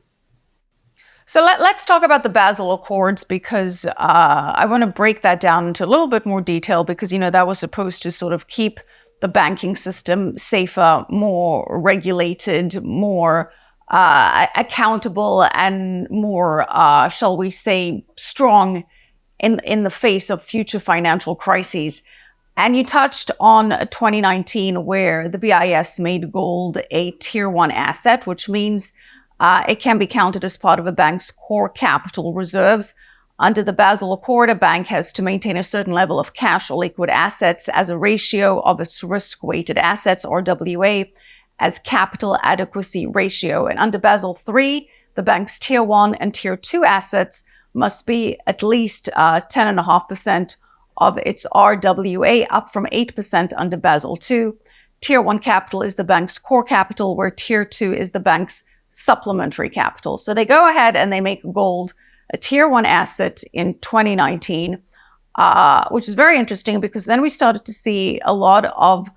let's talk about the Basel Accords, because I want to break that down into a little bit more detail, because that was supposed to sort of keep the banking system safer, more regulated, more accountable, and more, shall we say, strong in the face of future financial crises. And you touched on 2019, where the BIS made gold a tier 1 asset, which means it can be counted as part of a bank's core capital reserves. Under the Basel Accord, a bank has to maintain a certain level of cash or liquid assets as a ratio of its risk-weighted assets, or RWA, as capital adequacy ratio. And under Basel III, the bank's tier 1 and tier 2 assets must be at least 10.5% of its RWA, up from 8% under Basel II. Tier 1 capital is the bank's core capital, where tier 2 is the bank's supplementary capital. So they go ahead and they make gold a tier 1 asset in 2019, which is very interesting, because then we started to see a lot of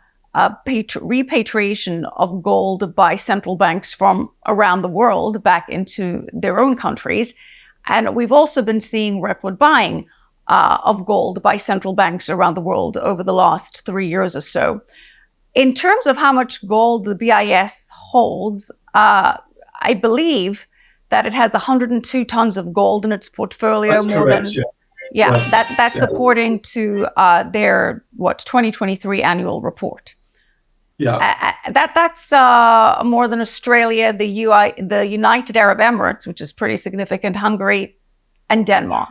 repatriation of gold by central banks from around the world back into their own countries. And we've also been seeing record buying of gold by central banks around the world over the last 3 years or so. In terms of how much gold the BIS holds, I believe that it has 102 tons of gold in its portfolio. That's more correct, than that's according to their 2023 annual report. Yeah, that's more than Australia, the United Arab Emirates, which is pretty significant, Hungary, and Denmark.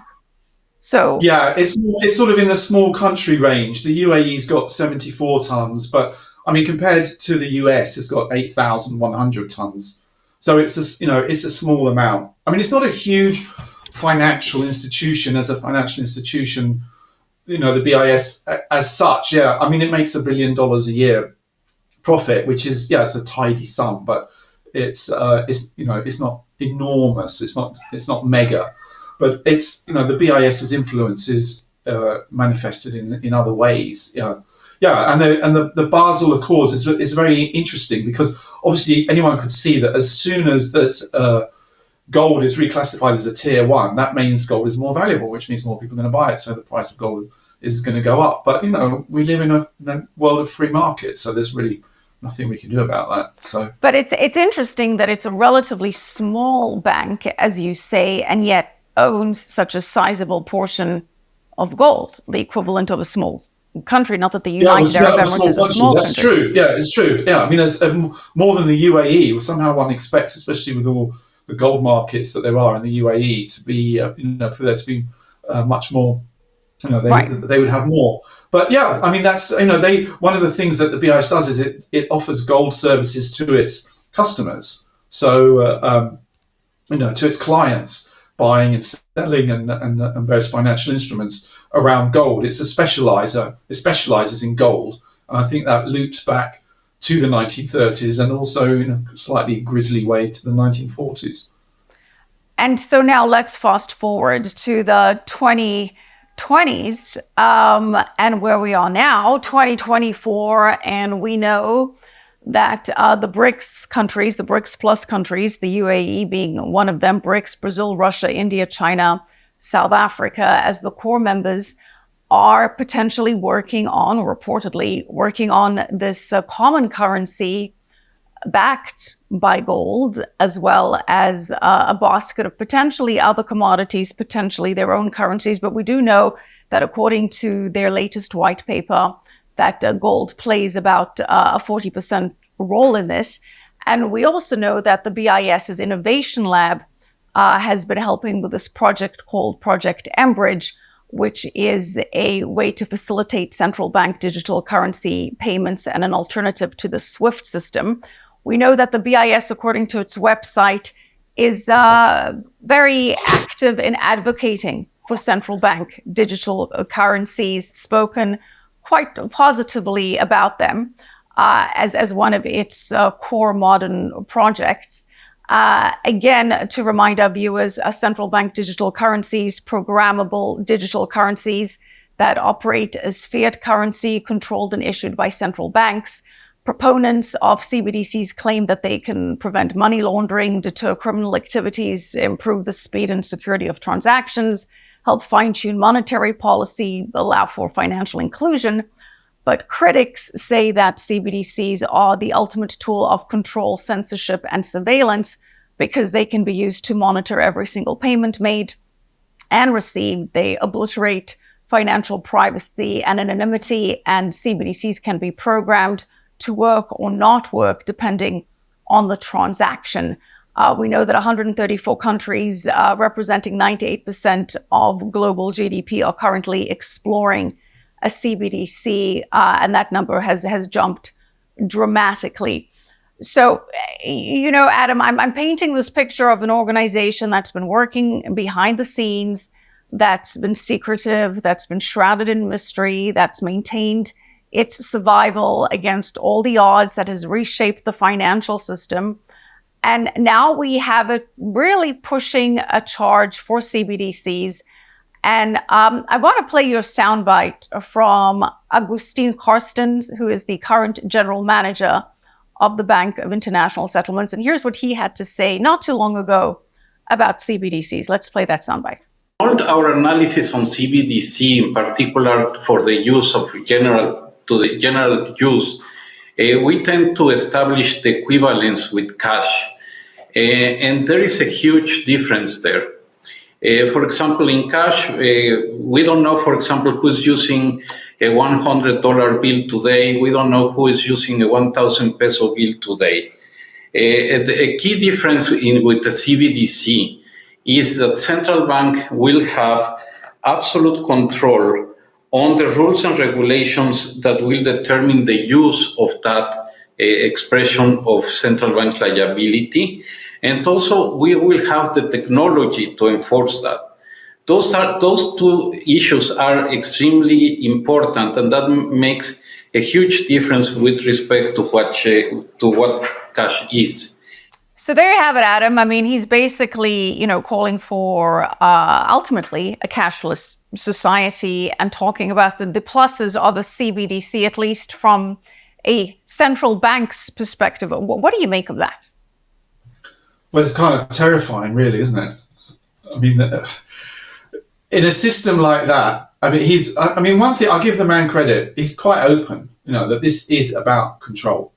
So yeah, it's sort of in the small country range. The UAE's got 74 tons, but I mean, compared to the US, it's got 8,100 tons. So it's a small amount. I mean, it's not a huge financial institution as a financial institution. The BIS as such. Yeah, I mean, it makes $1 billion a year profit, which is it's a tidy sum, but it's not enormous. It's not mega, but it's the BIS's influence is manifested in other ways. Yeah, and the Basel Accords is very interesting because obviously anyone could see that as soon as that gold is reclassified as a tier 1, that means gold is more valuable, which means more people are going to buy it, so the price of gold is going to go up. But we live in a world of free markets, so there's really nothing we can do about that. So, but it's interesting that it's a relatively small bank, as you say, and yet owns such a sizable portion of gold, the equivalent of a small country. Not that the United Arab Emirates is a small country. That's true. Yeah, it's true. Yeah, I mean, there's more than the UAE. Somehow one expects, especially with all the gold markets that there are in the UAE, to be for there to be much more. They would have more. But yeah, I mean, that's one of the things that the BIS does is it offers gold services to its customers. So to its clients, buying and selling and various financial instruments around gold. It's a specializer. It specializes in gold, and I think that loops back to the 1930s and also in a slightly grisly way to the 1940s. And so now let's fast forward to the 2020s and where we are now, 2024, and we know that the BRICS countries, the BRICS plus countries, the UAE being one of them, BRICS, Brazil, Russia, India, China, South Africa, as the core members, are potentially reportedly working on this common currency backed by gold, as well as a basket of potentially other commodities, potentially their own currencies. But we do know that according to their latest white paper, that gold plays about a 40% role in this. And we also know that the BIS's Innovation Lab has been helping with this project called Project mBridge, which is a way to facilitate central bank digital currency payments and an alternative to the SWIFT system. We know that the BIS, according to its website, is very active in advocating for central bank digital currencies, spoken quite positively about them as one of its core modern projects. Again, to remind our viewers, central bank digital currencies, programmable digital currencies that operate as fiat currency controlled and issued by central banks. Proponents of CBDCs claim that they can prevent money laundering, deter criminal activities, improve the speed and security of transactions, help fine-tune monetary policy, allow for financial inclusion. But critics say that CBDCs are the ultimate tool of control, censorship, and surveillance because they can be used to monitor every single payment made and received. They obliterate financial privacy and anonymity, and CBDCs can be programmed to work or not work depending on the transaction. We know that 134 countries representing 98% of global GDP are currently exploring a CBDC, and that number has jumped dramatically. So, Adam, I'm painting this picture of an organization that's been working behind the scenes, that's been secretive, that's been shrouded in mystery, that's maintained its survival against all the odds, that has reshaped the financial system. And now we have it really pushing a charge for CBDCs. And I want to play you a soundbite from Agustin Carstens, who is the current general manager of the Bank of International Settlements. And here's what he had to say not too long ago about CBDCs. Let's play that soundbite. All our analysis on CBDC, in particular for the use of general use, we tend to establish the equivalence with cash. And there is a huge difference there. For example, in cash, we don't know, for example, who's using a $100 bill today. We don't know who is using a 1,000 peso bill today. A key difference with the CBDC is that central bank will have absolute control on the rules and regulations that will determine the use of that expression of central bank liability. And also, we will have the technology to enforce that. Those two issues are extremely important, and that makes a huge difference with respect to what cash is. So there you have it, Adam. I mean, he's basically, calling for ultimately a cashless society and talking about the pluses of a CBDC, at least from a central bank's perspective. What do you make of that? Well, it's kind of terrifying, really, isn't it? I mean, in a system like that, one thing, I'll give the man credit, he's quite open, that this is about control.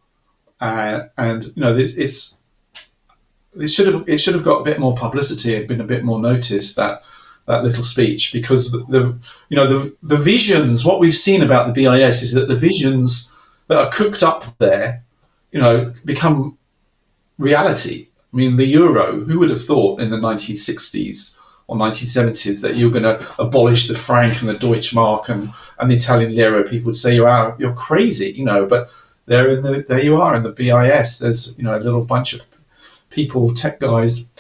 It should have got a bit more publicity and been a bit more noticed, that little speech, because the visions, what we've seen about the BIS is that the visions that are cooked up there, become reality. I mean, the euro, who would have thought in the 1960s or 1970s that you're going to abolish the franc and the Deutschmark and the Italian lira? People would say you're crazy, but there you are in the BIS. There's a little bunch of people, tech guys,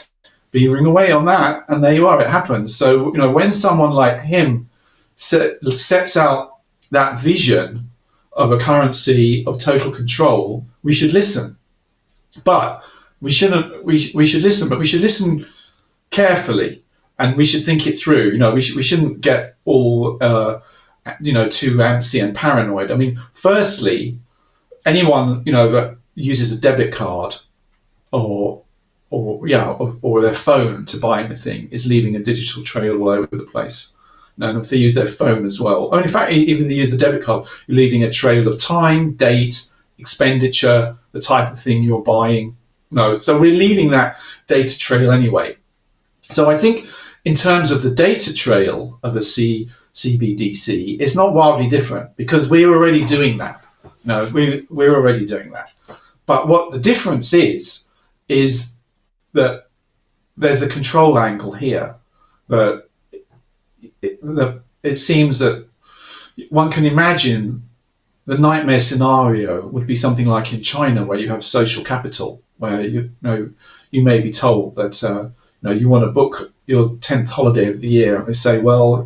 beavering away on that, and there you are. It happens. So when someone like him sets out that vision of a currency of total control, we should listen. But we shouldn't. We should listen, but we should listen carefully, and we should think it through. We shouldn't get all too antsy and paranoid. I mean, firstly, anyone that uses a debit card or their phone to buy anything is leaving a digital trail all over the place. And if they use their phone as well, or in fact, even if they use the debit card, you're leaving a trail of time, date, expenditure, the type of thing you're buying. So we're leaving that data trail anyway. So I think in terms of the data trail of a CBDC, it's not wildly different, because we're already doing that. We're already doing that. But what the difference is that there's a control angle here. That it seems that one can imagine the nightmare scenario would be something like in China, where you have social capital, where you may be told that you want to book your 10th holiday of the year, and they say, well,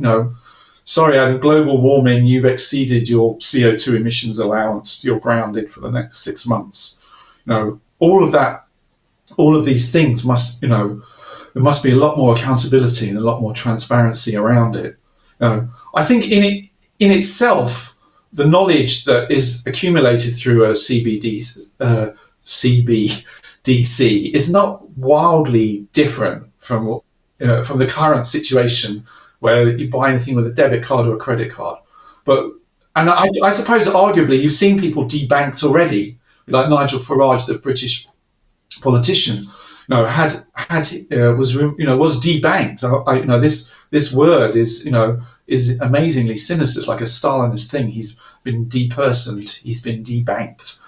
sorry, Adam, global warming, you've exceeded your CO2 emissions allowance, you're grounded for the next 6 months. All of these things must, there must be a lot more accountability and a lot more transparency around it. I think in itself, the knowledge that is accumulated through a CBDC is not wildly different from the current situation where you buy anything with a debit card or a credit card. And I suppose arguably you've seen people debanked already, like Nigel Farage, the British politician, was debanked. This word is amazingly sinister. It's like a Stalinist thing. He's been depersoned. He's been debanked.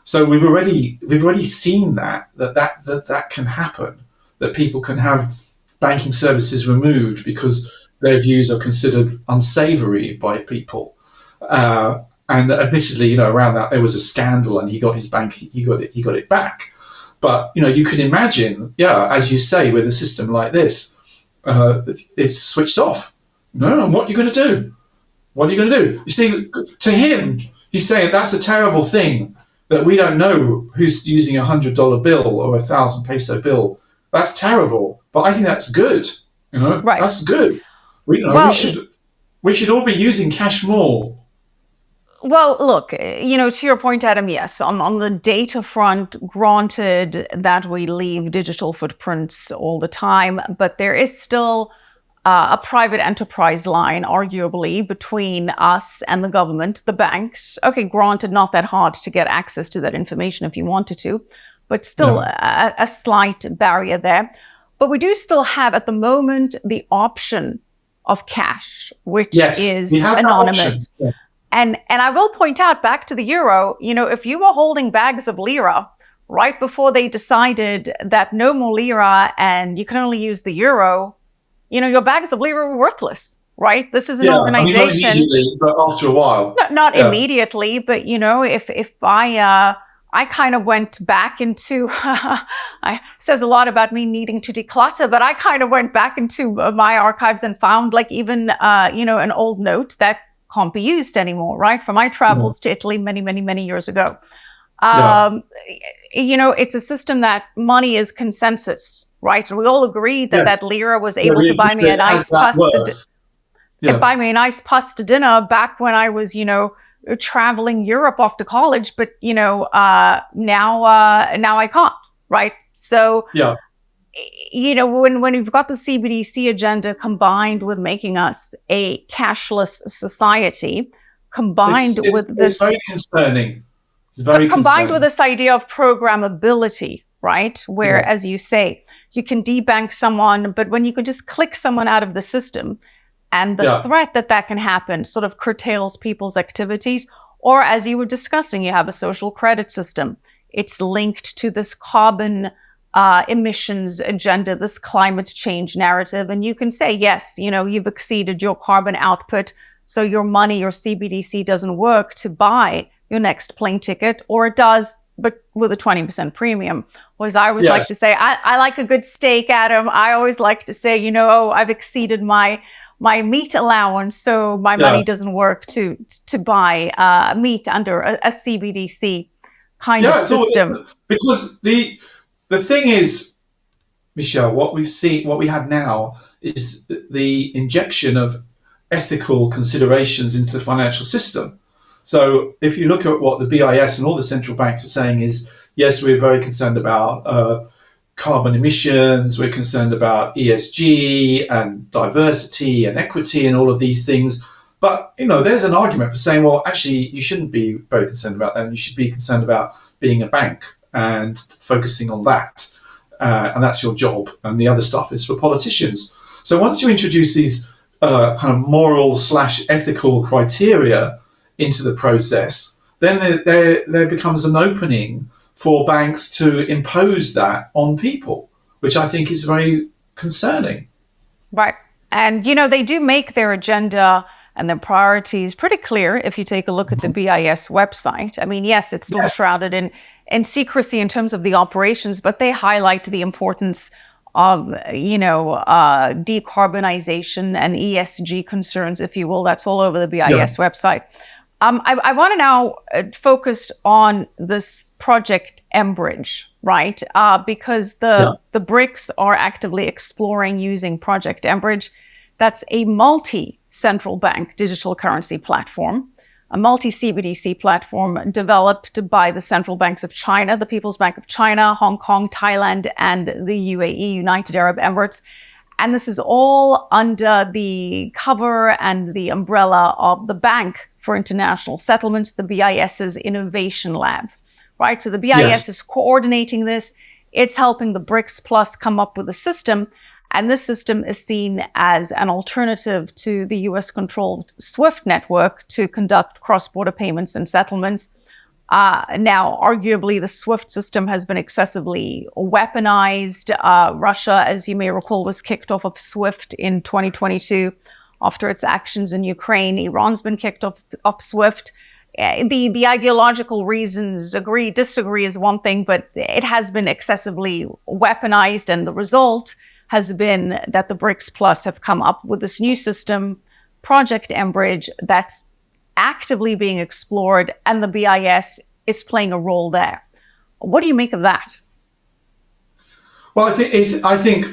So we've already seen that can happen. That people can have banking services removed because their views are considered unsavoury by people. And admittedly, around that there was a scandal, and he got his bank. He got it back. But you can imagine, as you say, with a system like this, it's switched off. No, and what are you going to do? What are you going to do? You see, to him, he's saying that's a terrible thing, that we don't know who's using $100 bill or 1,000 peso bill. That's terrible. But I think that's good. Right. That's good. We should all be using cash more. Well, look, to your point, Adam, yes, on the data front, granted that we leave digital footprints all the time, but there is still a private enterprise line, arguably, between us and the government, the banks. Okay, granted, not that hard to get access to that information if you wanted to, but still a slight barrier there. But we do still have, at the moment, the option of cash, which is anonymous. Yeah. And I will point out, back to the euro, if you were holding bags of lira right before they decided that no more lira and you can only use the euro, your bags of lira were worthless, right? This is an organization. Not immediately, but after a while. Not immediately, but if I kind of went back into, says a lot about me needing to declutter, but I kind of went back into my archives and found even an old note that can't be used anymore, right? For my travels to Italy many, many, many years ago. It's a system that money is consensus, right? And we all agreed that Yes. that lira was able to buy me a nice buy me a nice pasta dinner back when I was, traveling Europe off to college. But now I can't, right? So when you've got the CBDC agenda combined with making us a cashless society, it's very concerning. It's very combined with this idea of programmability, right? Where, as you say, you can debank someone, but when you can just click someone out of the system, and the threat that can happen sort of curtails people's activities. Or as you were discussing, you have a social credit system. It's linked to this carbon emissions agenda, this climate change narrative. And you can say, yes, you've exceeded your carbon output, so your money, your CBDC doesn't work to buy your next plane ticket, or it does, but with a 20% premium. Whereas I always like to say, I like a good steak, Adam. I always like to say, I've exceeded my meat allowance, so my money doesn't work to buy meat under a CBDC kind of system. Because the thing is, Michelle, what we have now is the injection of ethical considerations into the financial system. So if you look at what the BIS and all the central banks are saying is, yes, we're very concerned about carbon emissions, we're concerned about ESG and diversity and equity and all of these things. But, there's an argument for saying, well, actually, you shouldn't be very concerned about that. You should be concerned about being a bank and focusing on that. And that's your job. And the other stuff is for politicians. So once you introduce these kind of moral/ethical criteria into the process, then there becomes an opening for banks to impose that on people, which I think is very concerning. Right. And, they do make their agenda and their priorities pretty clear if you take a look at the BIS website. I mean, yes, it's still shrouded in secrecy in terms of the operations, but they highlight the importance of, decarbonization and ESG concerns, if you will. That's all over the BIS website. I want to now focus on this project mBridge, right? Because the BRICS are actively exploring using Project mBridge. That's a multi-central bank digital currency platform, a multi-CBDC platform developed by the central banks of China, the People's Bank of China, Hong Kong, Thailand, and the UAE, United Arab Emirates. And this is all under the cover and the umbrella of the Bank for International Settlements, the BIS's Innovation Lab, right? So the BIS is coordinating this. It's helping the BRICS Plus come up with a system. And this system is seen as an alternative to the US-controlled SWIFT network to conduct cross-border payments and settlements. Now, arguably, the SWIFT system has been excessively weaponized. Russia, as you may recall, was kicked off of SWIFT in 2022 after its actions in Ukraine. Iran's been kicked off SWIFT. The ideological reasons, disagree is one thing, but it has been excessively weaponized, and the result has been that the BRICS Plus have come up with this new system, Project mBridge, that's actively being explored, and the BIS is playing a role there. What do you make of that? Well, I think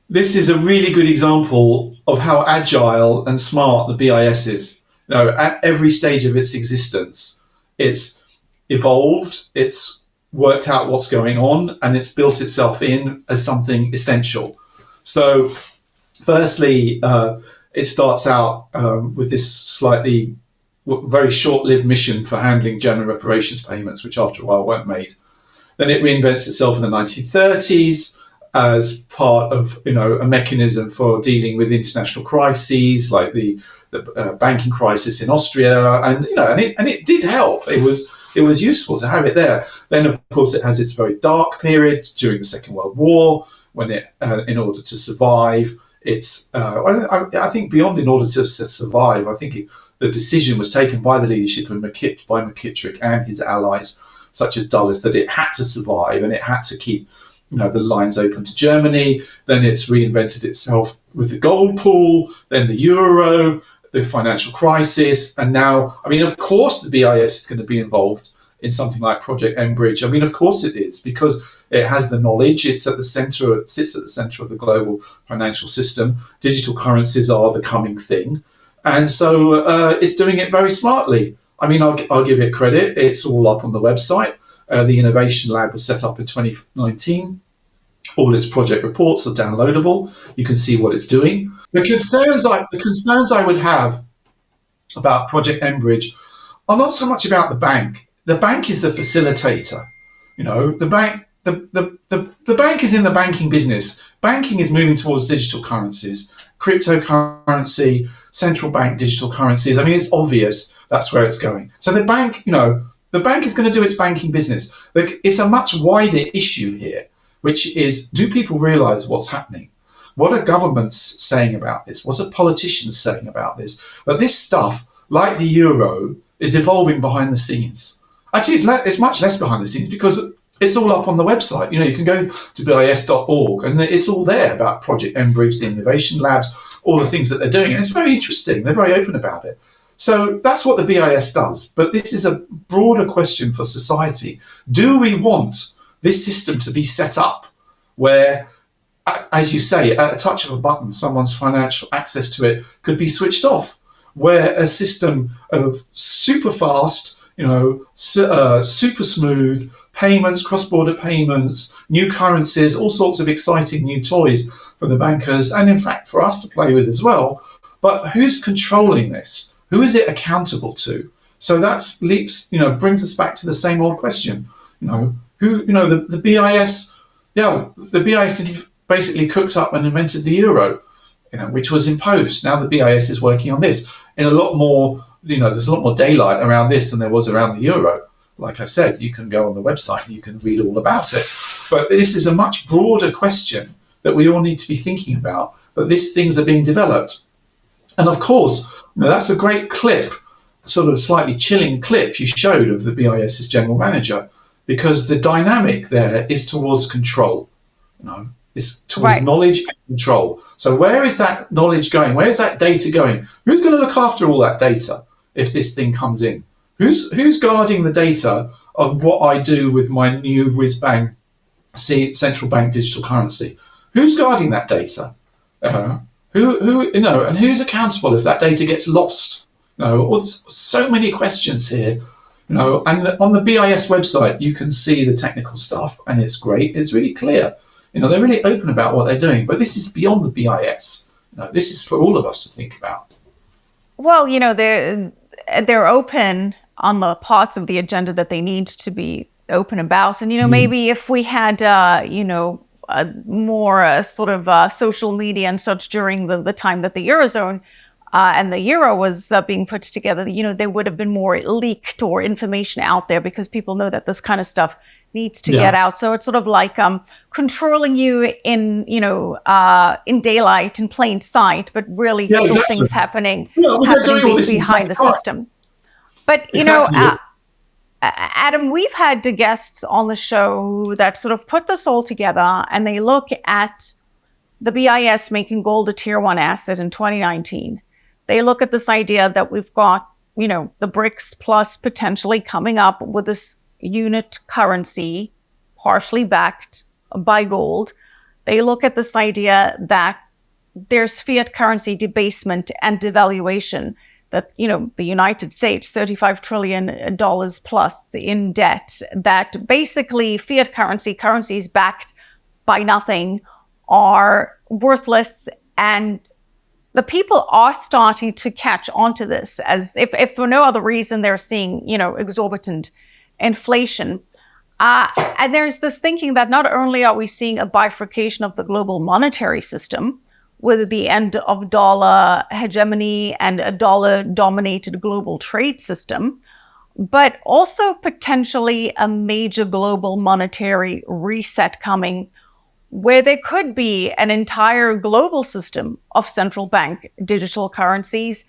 this is a really good example of how agile and smart the BIS is. At every stage of its existence, it's evolved, it's worked out what's going on, and it's built itself in as something essential. So, firstly, it starts out with this very short-lived mission for handling general reparations payments, which after a while weren't made. Then it reinvents itself in the 1930s as part of a mechanism for dealing with international crises like the banking crisis in Austria, and it did help. It was useful to have it there. Then of course it has its very dark period during the Second World War when it, in order to survive, I think beyond in order to survive, I think the decision was taken by the leadership by McKittrick and his allies, such as Dulles, that it had to survive and it had to keep the lines open to Germany. Then it's reinvented itself with the gold pool, then the euro, the financial crisis, and now, of course, the BIS is going to be involved in something like Project mBridge? I mean, of course it is, because it has the knowledge. It sits at the center of the global financial system. Digital currencies are the coming thing. And so it's doing it very smartly. I mean, I'll give it credit. It's all up on the website. The Innovation Lab was set up in 2019. All its project reports are downloadable. You can see what it's doing. The concerns I would have about Project mBridge are not so much about the bank. The bank is the facilitator. You know, the bank is in the banking business. Banking is moving towards digital currencies, cryptocurrency, central bank digital currencies. I mean, it's obvious that's where it's going. So the bank, the bank is going to do its banking business. It's a much wider issue here, which is, do people realize what's happening? What are governments saying about this? What are politicians saying about this? That this stuff, like the euro, is evolving behind the scenes. Actually, it's much less behind the scenes because it's all up on the website. You can go to BIS.org and it's all there about Project mBridge, the innovation labs, all the things that they're doing. And it's very interesting. They're very open about it. So that's what the BIS does. But this is a broader question for society. Do we want this system to be set up where, as you say, at a touch of a button, someone's financial access to it could be switched off, where a system of super fast, super smooth payments, cross-border payments, new currencies, all sorts of exciting new toys for the bankers, and in fact for us to play with as well. But who's controlling this? Who is it accountable to? So that brings us back to the same old question. The BIS, the BIS basically cooked up and invented the euro, which was imposed. Now the BIS is working on this in a lot more, there's a lot more daylight around this than there was around the euro. Like I said, you can go on the website and you can read all about it. But this is a much broader question that we all need to be thinking about, but these things are being developed. And of course, that's a great clip, sort of slightly chilling clip you showed of the BIS's general manager, because the dynamic there is towards control, it's towards knowledge and control. So where is that knowledge going? Where is that data going? Who's going to look after all that data if this thing comes in? Who's guarding the data of what I do with my new whiz-bang central bank digital currency? Who's guarding that data? And who's accountable if that data gets lost? There's so many questions here. And on the BIS website, you can see the technical stuff, and it's great. It's really clear. They're really open about what they're doing, but this is beyond the BIS. This is for all of us to think about. Well, they're open on the parts of the agenda that they need to be open about. And, maybe if we had, more sort of social media and such during the time that the Eurozone and the euro was being put together, there would have been more leaked or information out there, because people know that this kind of stuff needs to get out. So it's sort of like controlling you in daylight, in plain sight, but really still things happening behind the system. But, Adam, we've had guests on the show that sort of put this all together, and they look at the BIS making gold a tier 1 asset in 2019. They look at this idea that we've got, the BRICS plus potentially coming up with this unit currency, partially backed by gold. They look at this idea that there's fiat currency debasement and devaluation, that, the United States, $35 trillion plus in debt, that basically fiat currencies backed by nothing are worthless. And the people are starting to catch on to this, as if for no other reason, they're seeing, exorbitant inflation. And there's this thinking that not only are we seeing a bifurcation of the global monetary system with the end of dollar hegemony and a dollar-dominated global trade system, but also potentially a major global monetary reset coming, where there could be an entire global system of central bank digital currencies,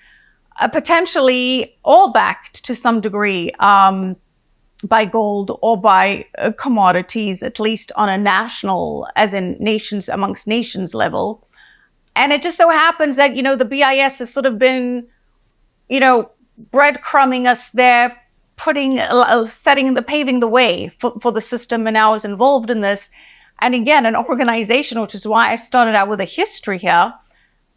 potentially all backed to some degree by gold or by commodities, at least on a national, as in nations amongst nations level. And it just so happens that, the BIS has sort of been, breadcrumbing us there, paving the way for the system, and now is involved in this. And again, an organization, which is why I started out with a history here,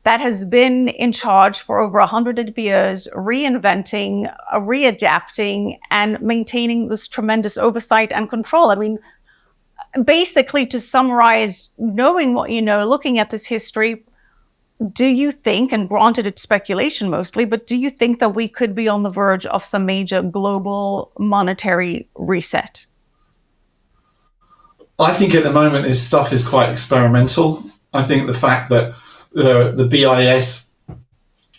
that has been in charge for over 100 years, reinventing, readapting, and maintaining this tremendous oversight and control. I mean, basically, to summarize, knowing what you know, looking at this history, do you think, and granted it's speculation mostly, but do you think that we could be on the verge of some major global monetary reset? I think at the moment this stuff is quite experimental. I think the fact that the BIS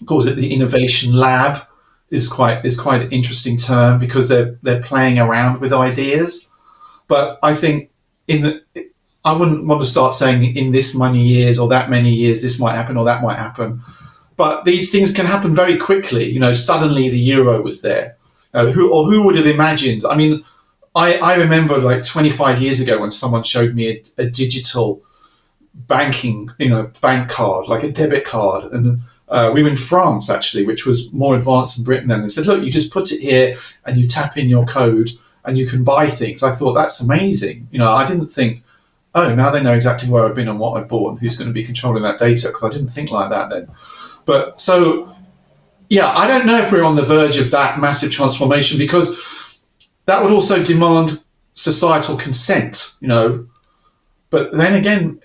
calls it the Innovation Lab is quite an interesting term, because they're playing around with ideas. But I think I wouldn't want to start saying in this many years or that many years this might happen or that might happen. But these things can happen very quickly. You know, suddenly the euro was there. Who would have imagined? I mean, I remember like 25 years ago when someone showed me a digital banking, bank card, like a debit card. And we were in France, actually, which was more advanced than Britain then. They said, look, you just put it here and you tap in your code and you can buy things. I thought, that's amazing. I didn't think, oh, now they know exactly where I've been and what I've bought and who's going to be controlling that data, because I didn't think like that then. But so, yeah, I don't know if we're on the verge of that massive transformation, because that would also demand societal consent, But then again,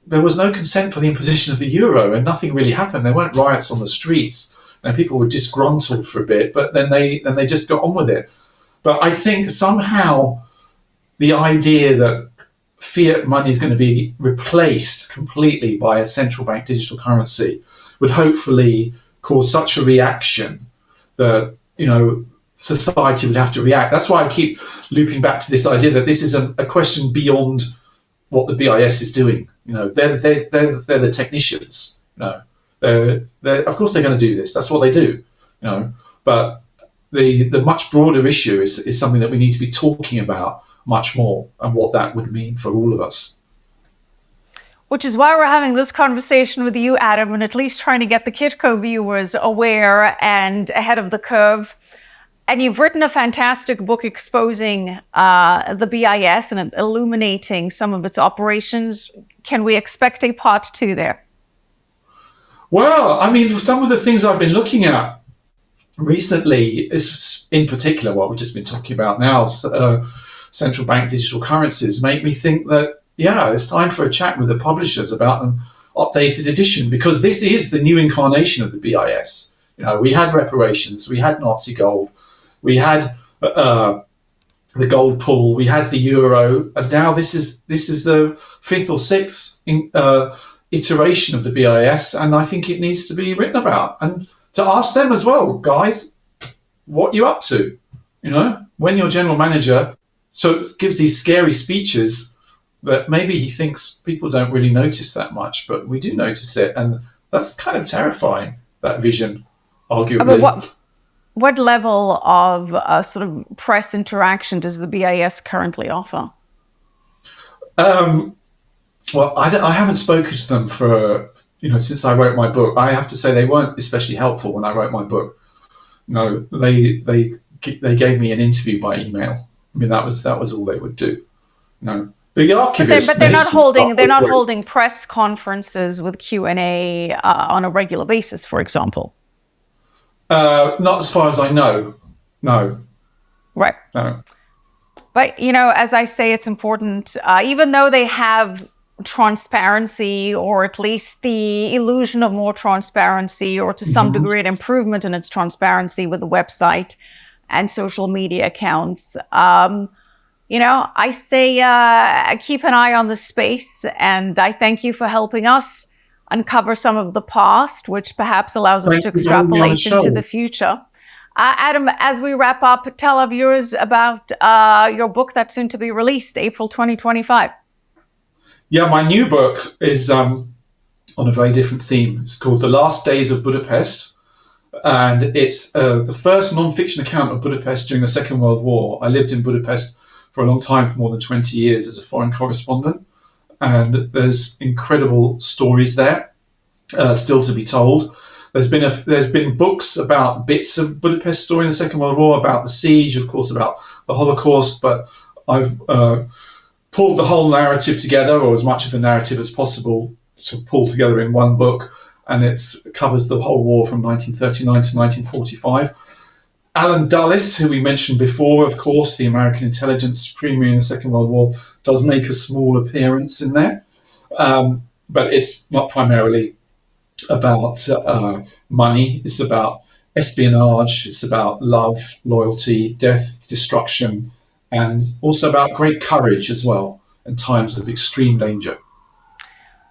there was no consent for the imposition of the euro, and nothing really happened. There weren't riots on the streets, and people were disgruntled for a bit, but then they just got on with it. But I think somehow the idea that fiat money is going to be replaced completely by a central bank digital currency would hopefully cause such a reaction that, society would have to react. That's why I keep looping back to this idea that this is a question beyond what the BIS is doing. They're the technicians. Of course they're going to do this. That's what they do. But the much broader issue is something that we need to be talking about much more, and what that would mean for all of us. Which is why we're having this conversation with you, Adam, and at least trying to get the Kitco viewers aware and ahead of the curve. And you've written a fantastic book exposing the BIS and illuminating some of its operations. Can we expect a part 2 there? Well, I mean, some of the things I've been looking at recently is, in particular, what we've just been talking about now, central bank digital currencies, make me think that, it's time for a chat with the publishers about an updated edition, because this is the new incarnation of the BIS. We had reparations, we had Nazi gold, we had the gold pool, we had the euro, and now this is the 5th or 6th iteration of the BIS, and I think it needs to be written about, and to ask them as well, guys, what you up to? When your general manager gives these scary speeches that maybe he thinks people don't really notice that much, but we do notice it, and that's kind of terrifying, that vision, arguably. But what level of sort of press interaction does the BIS currently offer? Well, I haven't spoken to them for, since I wrote my book. I have to say they weren't especially helpful when I wrote my book. They gave me an interview by email. I mean, that was all they would do. The archivists. But they're not holding press conferences with Q&A on a regular basis, for example. Not as far as I know. No. Right. No. But as I say, it's important, even though they have transparency, or at least the illusion of more transparency, or to some degree an improvement in its transparency with the website and social media accounts. I say keep an eye on the space, and I thank you for helping us uncover some of the past, which perhaps allows us to extrapolate into the future. Adam, as we wrap up, tell our viewers about your book that's soon to be released, April 2025. Yeah, my new book is on a very different theme. It's called The Last Days of Budapest, and it's the first non-fiction account of Budapest during the Second World War. I lived in Budapest for a long time, for more than 20 years as a foreign correspondent, and there's incredible stories there still to be told. There's been books about bits of Budapest story in the Second World War, about the siege, of course, about the Holocaust. But I've pulled the whole narrative together, or as much of the narrative as possible, to pull together in one book, and it covers the whole war from 1939 to 1945. Alan Dulles, who we mentioned before, of course, the American intelligence premier in the Second World War, does make a small appearance in there, but it's not primarily about money. It's about espionage, it's about love, loyalty, death, destruction, and also about great courage as well in times of extreme danger.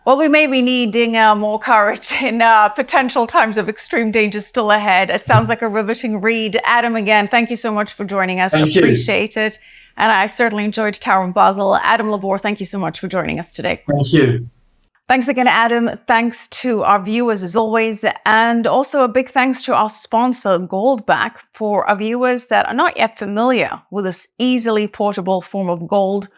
Well, we may be needing more courage in potential times of extreme danger still ahead. It sounds like a riveting read. Adam, again, thank you so much for joining us. Thank you. Appreciate it. And I certainly enjoyed Tower of Basel. Adam LeBor, thank you so much for joining us today. Thank you. Thanks again, Adam. Thanks to our viewers as always. And also a big thanks to our sponsor, Goldback, for our viewers that are not yet familiar with this easily portable form of gold.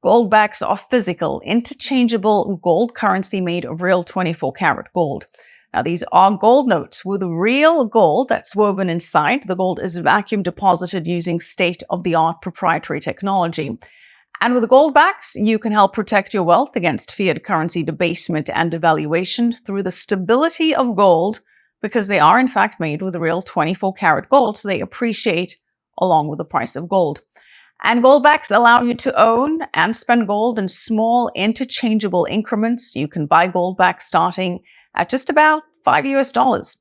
Goldbacks are physical, interchangeable gold currency made of real 24-karat gold. Now, these are gold notes with real gold that's woven inside. The gold is vacuum deposited using state-of-the-art proprietary technology. And with Goldbacks, you can help protect your wealth against fiat currency debasement and devaluation through the stability of gold, because they are in fact made with real 24-karat gold, so they appreciate along with the price of gold. And Goldbacks allow you to own and spend gold in small interchangeable increments. You can buy Goldbacks starting at just about $5.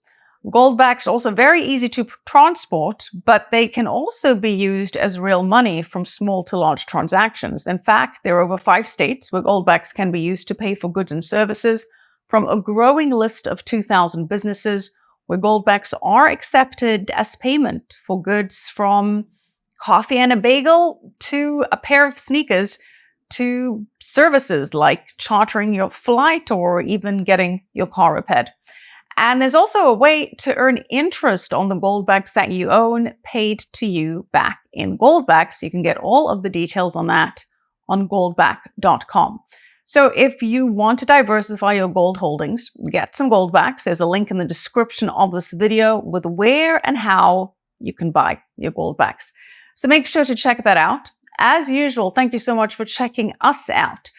Goldbacks are also very easy to transport, but they can also be used as real money from small to large transactions. In fact, there are over 5 states where Goldbacks can be used to pay for goods and services, from a growing list of 2,000 businesses where Goldbacks are accepted as payment for goods from coffee and a bagel to a pair of sneakers to services like chartering your flight or even getting your car repaired. And there's also a way to earn interest on the Goldbacks that you own paid to you back in Goldbacks. You can get all of the details on that on goldback.com. So if you want to diversify your gold holdings, get some Goldbacks. There's a link in the description of this video with where and how you can buy your Goldbacks. So make sure to check that out. As usual, thank you so much for checking us out.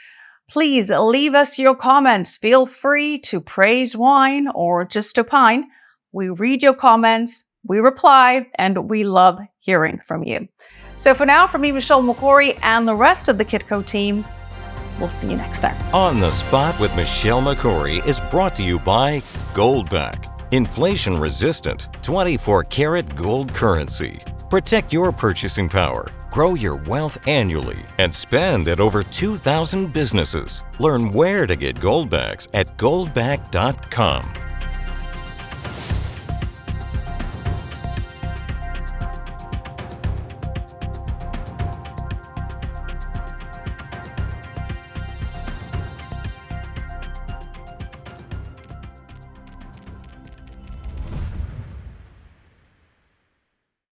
Please leave us your comments. Feel free to praise wine or just opine. We read your comments, we reply, and we love hearing from you. So for now, from me, Michelle Makori, and the rest of the Kitco team, we'll see you next time. On the Spot with Michelle Makori is brought to you by Goldback, inflation-resistant 24-karat gold currency. Protect your purchasing power, grow your wealth annually, and spend at over 2,000 businesses. Learn where to get Goldbacks at goldback.com.